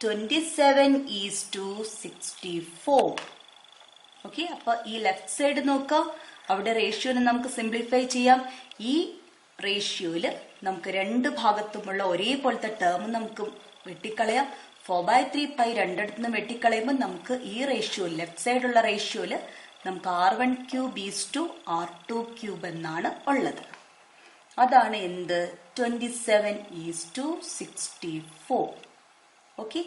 27:64. Okay, അപ്പൊ ഈ ലെഫ്റ്റ് സൈഡ് നോക്കാം. അവിടെ റേഷ്യോനെ നമുക്ക് സിംപ്ലിഫൈ ചെയ്യാം. ഈ റേഷ്യോയില് നമുക്ക് 2 ഭാഗത്തുമുള്ള ഒരേപോലത്തെ ടേം നമുക്ക് വെട്ടിക്കളയാം. 4/3 പൈ രണ്ടിടത്തുനിന്ന് വെട്ടിക്കളയുമ്പോൾ നമുക്ക് ഈ റേഷ്യോ ലെഫ്റ്റ് സൈഡുള്ള റേഷ്യോയില് നമുക്ക് R1 cube is to R2 cube എന്നാണ് ഉള്ളത്. അതാണ് എന്ത് 27:64. ഓക്കെ,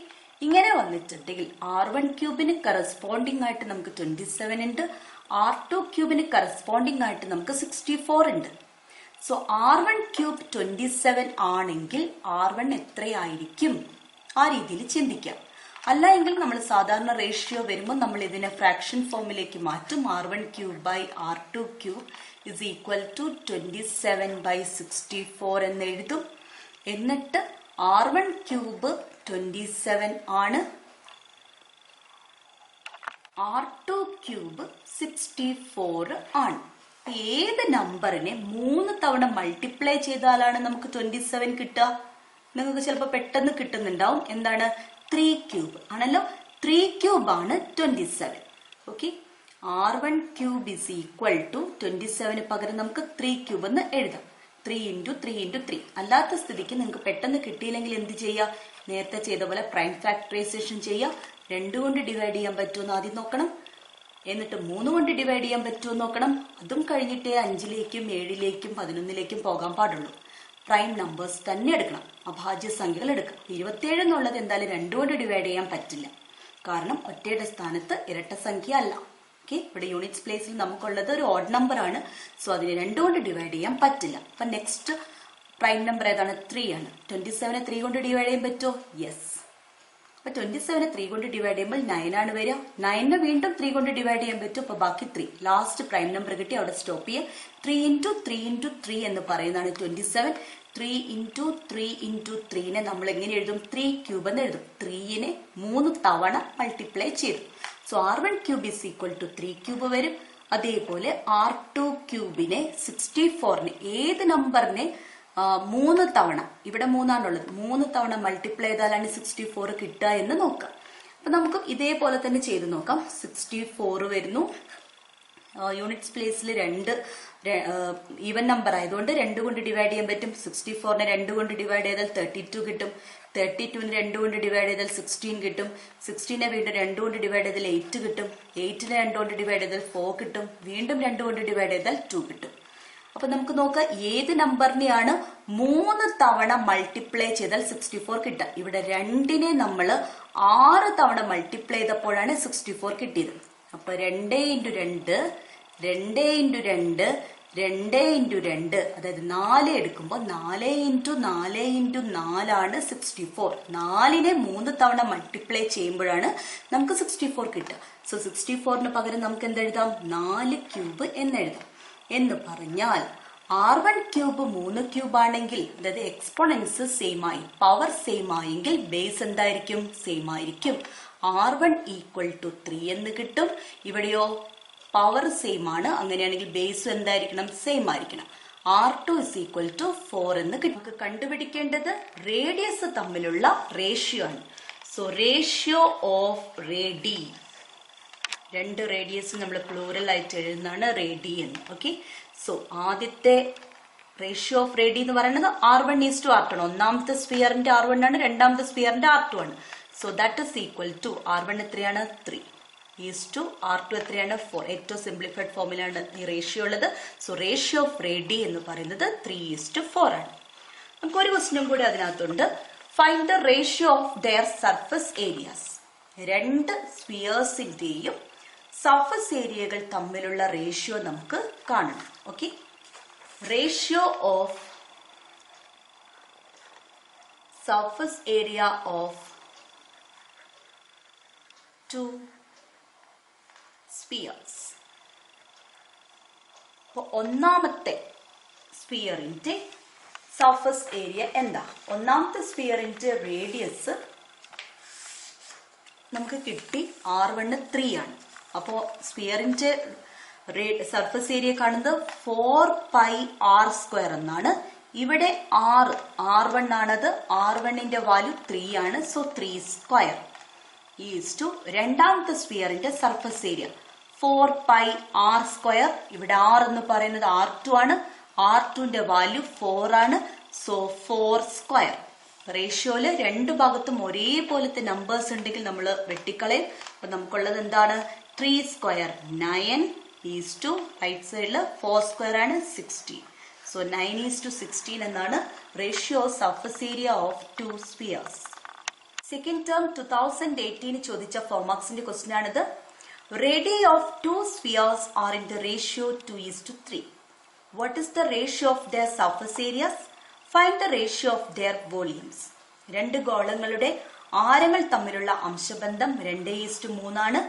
ഇങ്ങനെ വന്നിട്ടുണ്ടെങ്കിൽ R1 ക്യൂബിന് കറസ്പോണ്ടിങ് ആയിട്ട് നമുക്ക് 27 ഉണ്ട്, R2 ക്യൂബിന് കറസ്പോണ്ടിങ് ആയിട്ട് നമുക്ക് 64 ഉണ്ട്. സോ R1 ക്യൂബ് 27 ആണെങ്കിൽ R1 എത്രയായിരിക്കും? ആ രീതിയിൽ ചിന്തിക്കാം. അല്ല എങ്കിൽ നമ്മൾ സാധാരണ റേഷ്യോ വരുമ്പോൾ നമ്മൾ ഇതിനെ ഫ്രാക്ഷൻ ഫോമിലേക്ക് മാറ്റും. R1 cube by R2 cube is equal to 27/64 എന്ന് എഴുതും. എന്നിട്ട് R1 ക്യൂബ് 27 ആണ്, R2 ക്യൂബ് 64 ആണ്. ഏത് നമ്പറിനെ 3 തവണ മൾട്ടിപ്ലൈ ചെയ്താലാണ് നമുക്ക് 27 കിട്ടുക? നിങ്ങൾക്ക് ചിലപ്പോൾ പെട്ടെന്ന് കിട്ടുന്നുണ്ടാവും. എന്താണ്? 3 ക്യൂബ് ആണല്ലോ. 3 ക്യൂബ് ആണ് 27. Okay, R1 cube is equal to 27 പകരം നമുക്ക് 3 ക്യൂബ് എന്ന് എഴുതാം. 3 × 3 × 3. അല്ലാത്ത സ്ഥിതിക്ക് നിങ്ങൾക്ക് പെട്ടെന്ന് കിട്ടിയില്ലെങ്കിൽ എന്ത് ചെയ്യുക? നേരത്തെ ചെയ്ത പോലെ പ്രൈം ഫാക്ടറൈസേഷൻ ചെയ്യുക. 2 കൊണ്ട് ഡിവൈഡ് ചെയ്യാൻ പറ്റുമെന്ന് ആദ്യം നോക്കണം, എന്നിട്ട് 3 കൊണ്ട് ഡിവൈഡ് ചെയ്യാൻ പറ്റുമോ നോക്കണം. അതും കഴിഞ്ഞിട്ടേ 5ലേക്കും 7ലേക്കും 11ലേക്കും പോകാൻ പാടുള്ളൂ. പ്രൈം നമ്പേഴ്സ് തന്നെ എടുക്കണം, അഭാജ്യ സംഖ്യകൾ എടുക്കണം. 27 എന്നുള്ളത് എന്തായാലും 2 കൊണ്ട് ഡിവൈഡ് ചെയ്യാൻ പറ്റില്ല, കാരണം ഒറ്റയുടെ സ്ഥാനത്ത് ഇരട്ട സംഖ്യ അല്ല. ഓക്കെ, ഇവിടെ യൂണിറ്റ്സ് പ്ലേസിൽ നമുക്കുള്ളത് ഒരു ഓഡ് നമ്പർ ആണ്. സോ അതിനെ 2 കൊണ്ട് ഡിവൈഡ് ചെയ്യാൻ പറ്റില്ല. അപ്പൊ നെക്സ്റ്റ് പ്രൈം നമ്പർ ഏതാണ്? 3 ആണ്. 27 3 കൊണ്ട് ഡിവൈഡ് ചെയ്യാൻ പറ്റുമോ? യെസ്. അപ്പൊ 27 3 കൊണ്ട് ഡിവൈഡ് ചെയ്യുമ്പോൾ 9 ആണ് വരിക. 9 വീണ്ടും 3 കൊണ്ട് ഡിവൈഡ് ചെയ്യാൻ പറ്റും. അപ്പൊ ബാക്കി 3. ലാസ്റ്റ് പ്രൈം നമ്പർ കിട്ടി, അവിടെ സ്റ്റോപ്പ് ചെയ്യാം. 3 × 3 × 3 എന്ന് പറയുന്നതാണ് 27. 3 × 3 × 3 നമ്മൾ എങ്ങനെ എഴുതും? 3 ക്യൂബ് എന്ന് എഴുതും. 3നെ 3 തവണ മൾട്ടിപ്ലൈ ചെയ്തു. So R1 cube is equal to 3 cube വരും. അതേപോലെ R2 ക്യൂബിനെ 64നെ ഏത് നമ്പറിനെ 3 തവണ, ഇവിടെ 3 ആണുള്ളത്, 3 തവണ മൾട്ടിപ്ലൈ ചെയ്താലാണ് 64 കിട്ടുക എന്ന് നോക്കാം. അപ്പൊ നമുക്ക് ഇതേപോലെ തന്നെ ചെയ്ത് നോക്കാം. 64 വരുന്നു. യൂണിറ്റ്സ് പ്ലേസിൽ 2 ഈവൻ നമ്പർ ആയതുകൊണ്ട് 2 കൊണ്ട് ഡിവൈഡ് ചെയ്യാൻ പറ്റും. 64നെ 2 കൊണ്ട് ഡിവൈഡ് ചെയ്താൽ 32 കിട്ടും. 32നെ 2 കൊണ്ട് ഡിവൈഡ് ചെയ്താൽ 16 കിട്ടും. 16നെ വീണ്ടും 2 കൊണ്ട് ഡിവൈഡ് ചെയ്താൽ 8 കിട്ടും. 8നെ 2 കൊണ്ട് ഡിവൈഡ് ചെയ്താൽ 4 കിട്ടും. വീണ്ടും 2 കൊണ്ട് ഡിവൈഡ് ചെയ്താൽ 2 കിട്ടും. അപ്പൊ നമുക്ക് നോക്കാം ഏത് നമ്പറിനെയാണ് 3 തവണ മൾട്ടിപ്ലൈ ചെയ്താൽ 64 കിട്ടുക. ഇവിടെ 2നെ നമ്മൾ 6 തവണ മൾട്ടിപ്ലൈ ചെയ്തപ്പോഴാണ് 64 കിട്ടിയത്. അപ്പൊ 2 × 2 2 × 2 2 × 2 അതായത് 4 എടുക്കുമ്പോൾ 4 × 4 × 4 ആണ് 64. 4നെ 3 തവണ മൾട്ടിപ്ലൈ ചെയ്യുമ്പോഴാണ് നമുക്ക് 64 കിട്ടുക. സോ 64ന് പകരം നമുക്ക് എന്തെഴുതാം? 4 ക്യൂബ് എന്നെഴുതാം. എന്ന് പറഞ്ഞാൽ R1 ക്യൂബ് 3 ക്യൂബ് ആണെങ്കിൽ, അതായത് എക്സ്പോണൻസ് സെയിം ആയി, പവർ സെയിം ആയെങ്കിൽ ബേസ് എന്തായിരിക്കും? സെയിം ആയിരിക്കും. R1 ഈക്വൽ ടു 3 എന്ന് കിട്ടും. ഇവിടെയോ പവർ സെയിം ആണ്, അങ്ങനെയാണെങ്കിൽ ബേസ് എന്തായിരിക്കണം? സെയിം ആയിരിക്കണം. R2 ഇസ് ഈക്വൽ ടു 4 എന്ന് കിട്ടും. നമുക്ക് കണ്ടുപിടിക്കേണ്ടത് റേഡിയസ് തമ്മിലുള്ള റേഷ്യോ ആണ്. So ratio of ready, 2 radius നമ്മൾ പ്ലൂറൽ ആയിട്ട് എഴുതുന്നതാണ് റേഡി എന്ന്. ഓക്കെ, സോ ആദ്യത്തെ റേഷ്യോ ഓഫ് റേഡി എന്ന് പറയുന്നത് R1 ഈസ് ടു R2 ആണ്. ഒന്നാമത്തെ സ്ഫിയറിന്റെ R1 ആണ്, രണ്ടാമത്തെ സ്ഫിയറിന്റെ R2 ആണ്. So that is equal to R1 എത്രയാണ്? 3 ഈസ് ടു R2 എത്രയാണ്? 4. ഏറ്റവും സിംപ്ലിഫൈഡ് ഫോമിലാണ് ഈ റേഷ്യോ ഉള്ളത്. സോ റേഷ്യോ ഓഫ് റേഡി എന്ന് പറയുന്നത് 3:4 ആണ്. നമുക്ക് ഒരു ക്വസ്റ്റ്യനും കൂടി അതിനകത്തുണ്ട്. Find the ratio of their surface areas. 2 സ്ഫിയേഴ്സിന്റെയും സർഫസ് ഏരിയകൾ തമ്മിലുള്ള റേഷ്യോ നമുക്ക് കാണണം. Okay, ratio of surface area of 2 spheres. അപ്പോൾ ഒന്നാമത്തെ സ്ഫിയറിന്റെ സർഫസ് ഏരിയ എന്താ? ഒന്നാമത്തെ സ്ഫിയറിന്റെ റേഡിയസ് നമുക്ക് കിട്ടി. R1 3 ആണ്. അപ്പോൾ സ്ഫിയറിന്റെ സർഫസ് ഏരിയ കാണുന്നത് 4πr² എന്നാണ്. ഇവിടെ R1 ആണത്. R1ന്റെ വാല്യൂ 3 ആണ്. സോ 3² ഈസ് ടു രണ്ടാമത്തെ സ്ഫിയറിന്റെ സർഫസ് ഏരിയ 4πr². ഇവിടെ R എന്ന് പറയുന്നത് R2 ആണ്. R2ന്റെ വാല്യൂ 4 ആണ്. സോ 4². റേഷ്യോയില് രണ്ട് ഭാഗത്തും ഒരേപോലത്തെ നമ്പേഴ്സ് ഉണ്ടെങ്കിൽ നമ്മൾ വെട്ടിക്കളയും. അപ്പൊ നമുക്കുള്ളത് എന്താണ്? 3 സ്ക്വയർ 9 ഈസ് ടു റൈറ്റ് സൈഡില് 4 സ്ക്വയർ ആണ് 16. സോ 9:16 എന്നാണ് ratio surface area of 2 spheres. Second term 2018 ചോദിച്ച 4 മാർക്സിന്റെ ക്വസ്റ്റ്യൻ ആണിത്. Radii of 2 spheres are in the ratio 2:3. What is the ratio of their surface areas? Find the ratio of their volumes. രണ്ട് ഗോളങ്ങളുടെ ആരങ്ങൾ തമ്മിലുള്ള അംശബന്ധം 2:3 ആണ്.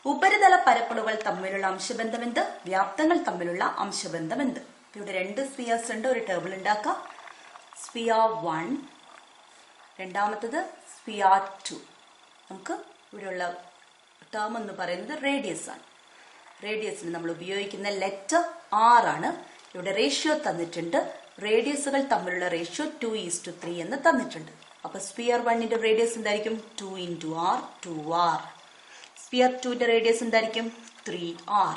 ഉപരിതല പരപ്പളുകൾ തമ്മിലുള്ള അംശബന്ധം എന്ത്? വ്യാപ്തങ്ങൾ തമ്മിലുള്ള അംശബന്ധം എന്ത്? ഇവിടെ രണ്ട് സ്ഫിയേഴ്സ് ഉണ്ട്. ഒരു ടേബിൾ ഉണ്ടാക്കാം. സ്ഫിയർ 1, രണ്ടാമത്തത് സ്ഫിയർ 2. നമുക്ക് ഇവിടെയുള്ള ടേം എന്ന് പറയുന്നത് റേഡിയസ് ആണ്. റേഡിയസിന് നമ്മൾ ഉപയോഗിക്കുന്ന ലെറ്റർ R ആണ്. ഇവിടെ റേഷ്യോ തന്നിട്ടുണ്ട്. റേഡിയസുകൾ തമ്മിലുള്ള റേഷ്യോ 2:3 എന്ന് തന്നിട്ടുണ്ട്. അപ്പൊ സ്ഫിയർ 1ന്റെ റേഡിയസ് എന്തായിരിക്കും? 2 × R, 2R. സ്ഫിയർ 2ന്റെ റേഡിയസ് എന്തായിരിക്കും? 3R.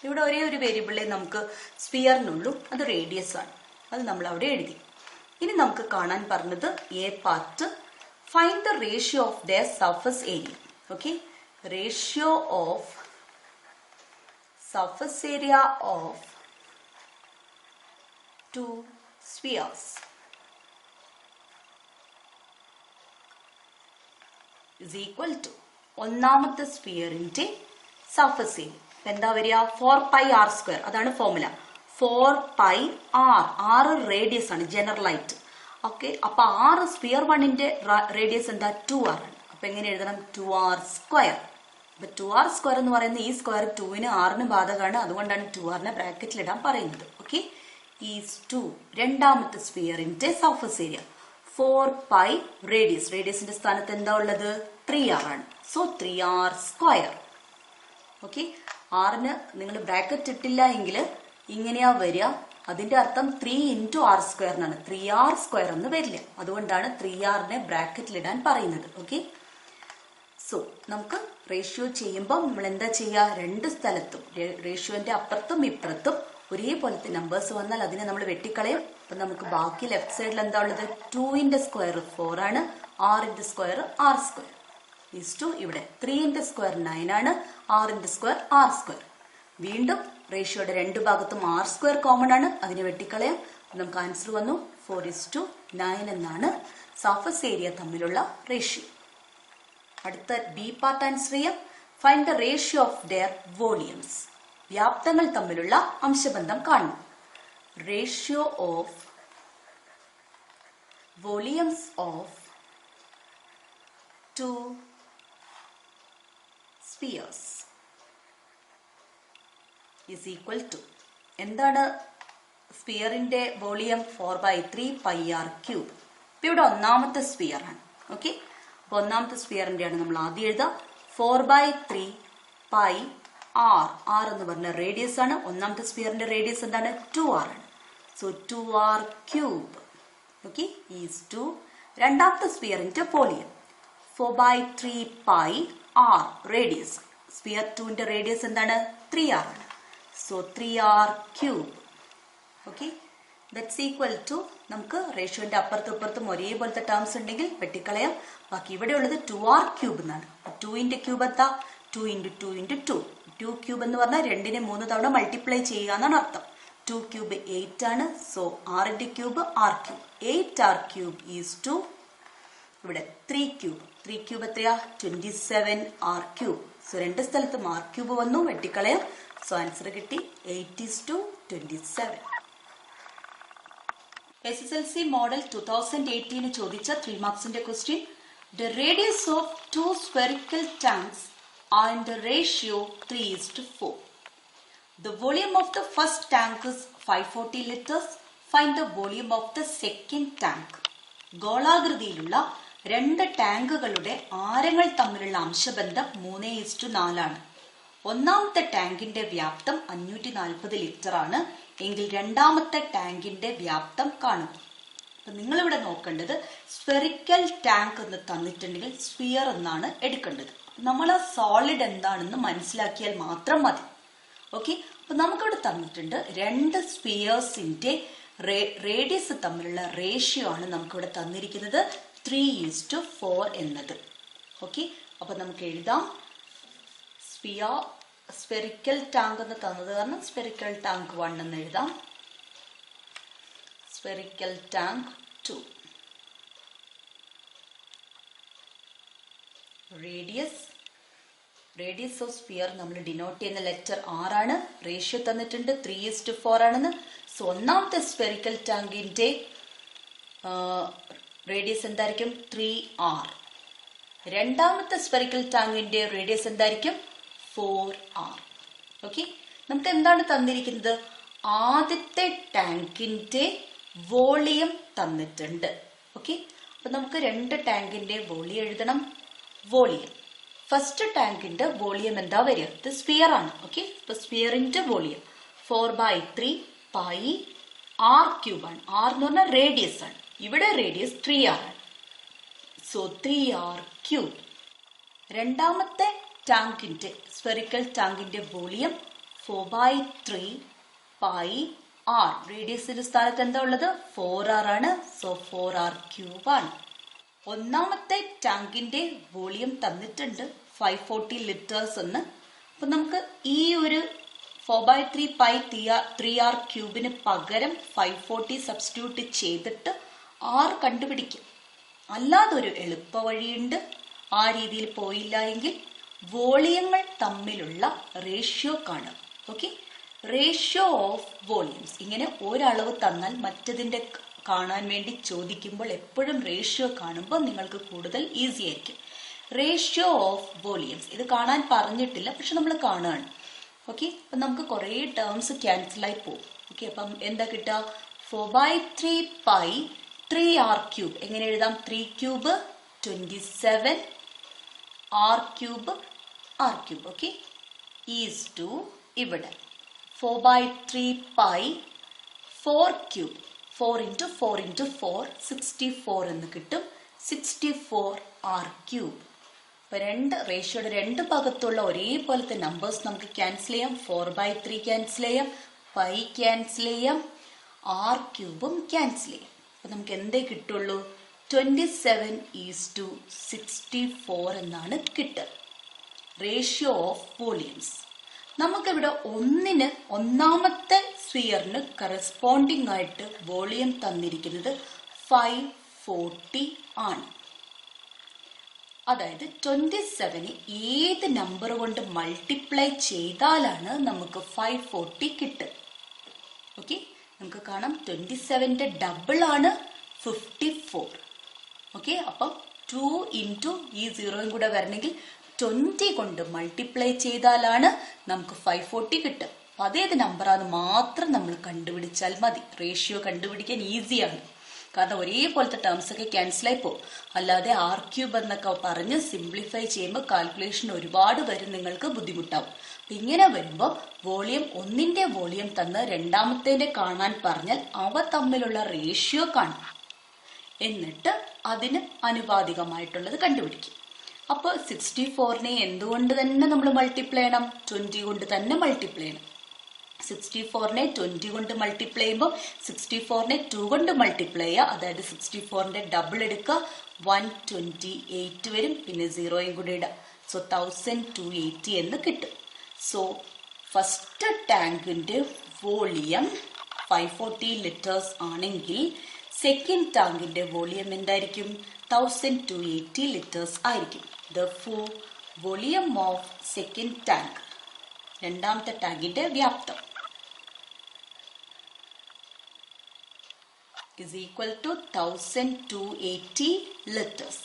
ഇവിടെ ഒരേ ഒരു വേരിയബിളേ നമുക്ക് സ്ഫിയറിനുള്ളൂ, അത് റേഡിയസ് ആണ്. അത് നമ്മൾ അവിടെ എഴുതി. ഇനി നമുക്ക് കാണാൻ പറഞ്ഞത് A part, find the ratio of their surface area. Okay, ratio of surface area of 2 spheres is equal to ഒന്നാമത്തെ സ്ഫിയറിന്റെ സർഫസ് ഏരിയ എന്താ വരിക? 4πr². അതാണ് ഫോർമുല. 4πr. R റേഡിയസ് ആണ്, ജനറൽ ആയിട്ട്. ഓക്കെ, അപ്പൊ R സ്ഫിയർ 1ന്റെ റേഡിയസ് എന്താ? 2R ആണ്. അപ്പൊ എങ്ങനെ എഴുതണം? 2R². അപ്പൊ 2R² എന്ന് പറയുന്ന ഈ സ്ക്വയർ 2ന് R-ന് ബാധകമാണ്. അതുകൊണ്ടാണ് 2R-നെ ബ്രാക്കറ്റിൽ ഇടാൻ പറയുന്നത്. ഓക്കെ, ഈസ് 2 രണ്ടാമത്തെ സ്ഫിയറിന്റെ സർഫസ് ഏരിയ. 4π റേഡിയസ്, റേഡിയസിന്റെ സ്ഥാനത്ത് എന്താ ഉള്ളത്? 3R ആണ്. So 3R². ഓക്കെ, R-ന് നിങ്ങൾ ബ്രാക്കറ്റ് ഇട്ടില്ല എങ്കിൽ ഇങ്ങനെയാ വരിക. അതിന്റെ അർത്ഥം 3 × R² എന്നാണ്. 3R² എന്ന് വരില്ല. അതുകൊണ്ടാണ് 3R-നെ ബ്രാക്കറ്റിൽ ഇടാൻ പറയുന്നത്. ഓക്കെ, സോ നമുക്ക് റേഷ്യോ ചെയ്യുമ്പോൾ നമ്മൾ എന്താ ചെയ്യുക? രണ്ട് സ്ഥലത്തും റേഷ്യോന്റെ അപ്പുറത്തും ഇപ്പുറത്തും ഒരേപോലത്തെ നമ്പേഴ്സ് വന്നാൽ അതിനെ നമ്മൾ വെട്ടിക്കളയും. അപ്പൊ നമുക്ക് ബാക്കി ലെഫ്റ്റ് സൈഡിൽ എന്താ ഉള്ളത്? 2ന്റെ സ്ക്വയർ 4 ആണ്. R-ന്റെ സ്ക്വയർ R². ഈസ് ടു ഇവിടെ 3ന്റെ സ്ക്വയർ 9 ആണ്. R-ന്റെ സ്ക്വയർ R². വീണ്ടും റേഷ്യോയുടെ രണ്ട് ഭാഗത്തും R² കോമൺ ആണ്. അതിനെ വെട്ടിക്കളയാം. നമുക്ക് ആൻസർ വന്നു 4:9 എന്നാണ് സർഫസ് ഏരിയ തമ്മിലുള്ള റേഷ്യോ. അടുത്ത ബി പാർട്ട് ആൻസർ ചെയ്യാം. Find the ratio of their volumes. വ്യാപ്തങ്ങൾ തമ്മിലുള്ള അംശബന്ധം കാണണം. Ratio of volumes of 2 spheres is equal to എന്താണ്? സ്ഫിയറിന്റെ വോളിയം 4/3πr³. ഇപ്പൊ ഇവിടെ ഒന്നാമത്തെ സ്ഫിയർ ആണ്. ഓക്കെ, അപ്പൊ ഒന്നാമത്തെ സ്ഫിയറിന്റെയാണ് നമ്മൾ ആദ്യം എഴുതുക. 4/3πr. R എന്ന് പറഞ്ഞ റേഡിയസ് ആണ്. ഒന്നാമത്തെ സ്ഫിയറിന്റെ റേഡിയസ് എന്താണ്? 2R ആണ്. So 2R³. Okay, is to രണ്ടാമത്തെ സ്ഫിയറിന്റെ വോളിയം 4/3πr റേഡിയസ്. സ്ഫിയർ 2ന്റെ റേഡിയസ് എന്താണ്? 3R ആണ്. So 3R³. Okay, that's equal to നമുക്ക് റേഷ്യോന്റെ അപ്പുറത്തും ഇപ്പുറത്തും ഒരേപോലത്തെ ടേംസ് ഉണ്ടെങ്കിൽ വെട്ടിക്കളയാം. ബാക്കി ഇവിടെ ഉള്ളത് 2R³ എന്നാണ്. 2ന്റെ ക്യൂബ് എന്താ? 2 × 2 × 2. 2³ എന്ന് പറഞ്ഞാൽ 2നെ 3 തവണ മൾട്ടിപ്ലൈ ചെയ്യുക എന്നാണ് അർത്ഥം. 2³ 8 ആണ്. സോ R-ന്റെ cube R³. 8R³ is to ഇവിടെ 3³ 3³ എത്രയാ? 27R³. സോ രണ്ട് സ്ഥലത്തും R³ വന്നു, വെട്ടിക്കളയാം. സോ ആൻസർ കിട്ടി 8:27. SSLC മോഡൽ 2018 ചോദിച്ച 3 മാർക്സിന്റെ question. The radius of 2 spherical tanks are in the ratio 3:4. The volume of the first tank is 540 liters. Find the volume of the second tank. ഗോളാകൃതിയിലുള്ള രണ്ട് ടാങ്കുകളുടെ ആരങ്ങൾ തമ്മിലുള്ള അംശബന്ധം 3:4 ആണ്. ഒന്നാമത്തെ ടാങ്കിന്റെ വ്യാപ്തം 540 ലിറ്റർ ആണ് എങ്കിൽ രണ്ടാമത്തെ ടാങ്കിന്റെ വ്യാപ്തം കാണും. അപ്പൊ നിങ്ങളിവിടെ നോക്കേണ്ടത് സ്ഫെറിക്കൽ ടാങ്ക് എന്ന് തന്നിട്ടുണ്ടെങ്കിൽ സ്ഫിയർ എന്നാണ് എടുക്കേണ്ടത്. നമ്മൾ ആ സോളിഡ് എന്താണെന്ന് മനസ്സിലാക്കിയാൽ മാത്രം മതി. ഓക്കെ, അപ്പൊ നമുക്കിവിടെ തന്നിട്ടുണ്ട് രണ്ട് സ്ഫിയേഴ്സിന്റെ റേഡിയസ് തമ്മിലുള്ള റേഷ്യോ ആണ് നമുക്കിവിടെ തന്നിരിക്കുന്നത് 3:4 എന്നത്. ഓക്കെ, അപ്പൊ നമുക്ക് എഴുതാം സ്ഫെറിക്കൽ ടാങ്ക് എന്ന് തന്നത് കാരണം സ്ഫെറിക്കൽ ടാങ്ക് 1 എന്ന് എഴുതാം. Spherical tank 2. Radius of sphere നമ്മൾ ഡിനോട്ട് ചെയ്യുന്ന ലെറ്റർ R ആണ്. റേഷ്യോ തന്നിട്ടുണ്ട് 3:4 ആണെന്ന്. സോ ഒന്നാമത്തെ സ്ഫെറിക്കൽ ടാങ്കിന്റെ റേഡിയസ് എന്തായിരിക്കും? 3R. രണ്ടാമത്തെ സ്ഫെറിക്കൽ ടാങ്കിന്റെ റേഡിയസ് എന്തായിരിക്കും? 4R. ഓക്കെ, നമുക്ക് എന്താണ് തന്നിരിക്കുന്നത്? ആദ്യത്തെ ടാങ്കിന്റെ വോളിയം തന്നിട്ടുണ്ട്. ഓക്കെ, അപ്പൊ നമുക്ക് രണ്ട് ടാങ്കിന്റെ വോളിയം എഴുതണം. വോളിയം ഫസ്റ്റ് ടാങ്കിന്റെ വോളിയം എന്താ വരിക? ഇത് സ്ഫിയർ ആണ്. ഓക്കെ, ഇപ്പൊ സ്ഫിയറിന്റെ വോളിയം 4/3 പൈ r³ ആണ്. R എന്ന് പറഞ്ഞാൽ റേഡിയസ് ആണ്. ഇവിടെ റേഡിയസ് 3R ആണ്. So 3r³. രണ്ടാമത്തെ ടാങ്കിന്റെ സ്ഫെറിക്കൽ ടാങ്കിന്റെ വോളിയം 4/3 പൈ r. റേഡിയസിന്റെ സ്ഥാനത്ത് എന്താ ഉള്ളത്? 4R ആണ്. സോ 4r³ ആണ്. ഒന്നാമത്തെ ടാങ്കിന്റെ വോളിയം തന്നിട്ടുണ്ട് 540 ലിറ്റേഴ്സ് എന്ന്. അപ്പൊ നമുക്ക് ഈ ഒരു 4/3 പൈ 3r³ പകരം 540 സബ്സ്റ്റിറ്റ്യൂട്ട് ചെയ്തിട്ട് R കണ്ടുപിടിക്കും. അല്ലാതെ ഒരു എളുപ്പ വഴിയുണ്ട്. ആ രീതിയിൽ പോയില്ല എങ്കിൽ വോളിയങ്ങൾ തമ്മിലുള്ള റേഷ്യോ കാണും. Okay, ratio of volumes. ഇങ്ങനെ ഒരളവ് തന്നാൽ മറ്റതിന്റെ കാണാൻ വേണ്ടി ചോദിക്കുമ്പോൾ എപ്പോഴും റേഷ്യോ കാണുമ്പോൾ നിങ്ങൾക്ക് കൂടുതൽ ഈസി ആയിരിക്കും. റേഷ്യോ ഓഫ് വോളിയംസ് ഇത് കാണാൻ പറഞ്ഞിട്ടില്ല, പക്ഷെ നമ്മൾ കാണുകയാണ്. ഓക്കെ, അപ്പൊ നമുക്ക് കുറെ ടേംസ് ക്യാൻസൽ ആയി പോകും. ഓക്കെ, അപ്പം എന്താ കിട്ടുക? 4/3 പൈ 3r³. എങ്ങനെ എഴുതാം? 3³ 27 r³ r³. Okay, is to ഇവിടെ 4/3 പൈ 4³ 4 × 4 × 4 64 എന്ന് കിട്ടും. 64r³. അപ്പൊ റേഷ്യോയുടെ രണ്ട് ഭാഗത്തുള്ള ഒരേപോലത്തെ നമ്പേഴ്സ് നമുക്ക് ക്യാൻസൽ ചെയ്യാം. 4/3 ക്യാൻസൽ ചെയ്യാം, പൈ ക്യാൻസൽ ചെയ്യാം, r³ ക്യാൻസൽ ചെയ്യാം. അപ്പൊ നമുക്ക് എന്തേ കിട്ടുള്ളൂ? 27:64 എന്നാണ് കിട്ടുക. Ratio of volumes. നമുക്കിവിടെ ഒന്നാമത്തെ സ്ഫിയറിന് കറസ്പോണ്ടിങ് ആയിട്ട് വോളിയം തന്നിരിക്കുന്നത് 540 ആണ്. അതായത് 27 ഏത് നമ്പർ കൊണ്ട് മൾട്ടിപ്ലൈ ചെയ്താലാണ് നമുക്ക് 540 കിട്ടുക. ഓക്കെ, നമുക്ക് കാണാം 27ന്റെ ഡബിൾ ആണ് 54. ഓക്കെ, അപ്പം 2 × ഈ 0 കൂടെ വരണമെങ്കിൽ 20 കൊണ്ട് മൾട്ടിപ്ലൈ ചെയ്താലാണ് നമുക്ക് 540 കിട്ടുക. അപ്പൊ അതേത് നമ്പറാന്ന് മാത്രം നമ്മൾ കണ്ടുപിടിച്ചാൽ മതി. റേഷ്യോ കണ്ടുപിടിക്കാൻ ഈസിയാണ്. കാരണം ഒരേപോലത്തെ ടേംസ് ഒക്കെ ക്യാൻസൽ ആയി പോകും. അല്ലാതെ r³ എന്നൊക്കെ പറഞ്ഞ് സിംപ്ലിഫൈ ചെയ്യുമ്പോൾ കാൽക്കുലേഷൻ ഒരുപാട് വരും, നിങ്ങൾക്ക് ബുദ്ധിമുട്ടാവും. അപ്പൊ ഇങ്ങനെ വരുമ്പോൾ വോളിയം ഒന്നിന്റെ വോളിയം തന്ന് രണ്ടാമത്തേന്റെ കാണാൻ പറഞ്ഞാൽ അവ തമ്മിലുള്ള റേഷ്യോ കാണും. എന്നിട്ട് അതിന് അനുപാതികമായിട്ടുള്ളത് കണ്ടുപിടിക്കും. അപ്പൊ 64നെ എന്തുകൊണ്ട് തന്നെ നമ്മൾ മൾട്ടിപ്ലൈ ചെയ്യണം? 20 കൊണ്ട് തന്നെ മൾട്ടിപ്ലൈ ചെയ്യണം. 64നെ 20 കൊണ്ട് മൾട്ടിപ്ലൈ ചെയ്യുമ്പോൾ 64നെ 2 കൊണ്ട് മൾട്ടിപ്ലൈ ചെയ്യുക. അതായത് 64ന്റെ ഡബിൾ എടുക്കുക, 128 വരും. പിന്നെ 0 കൂടെ ഇടുക. സോ 1280 എന്ന് കിട്ടും. സോ ഫസ്റ്റ് ടാങ്കിന്റെ വോളിയം 540 ലിറ്റേഴ്സ് ആണെങ്കിൽ സെക്കൻഡ് ടാങ്കിന്റെ വോളിയം എന്തായിരിക്കും? 1280 ലിറ്റേഴ്സ് ആയിരിക്കും. Therefore, volume of second tank, രണ്ടാമത്തെ ടാങ്കിന്റെ വ്യാപ്തം, is equal to 1280 liters.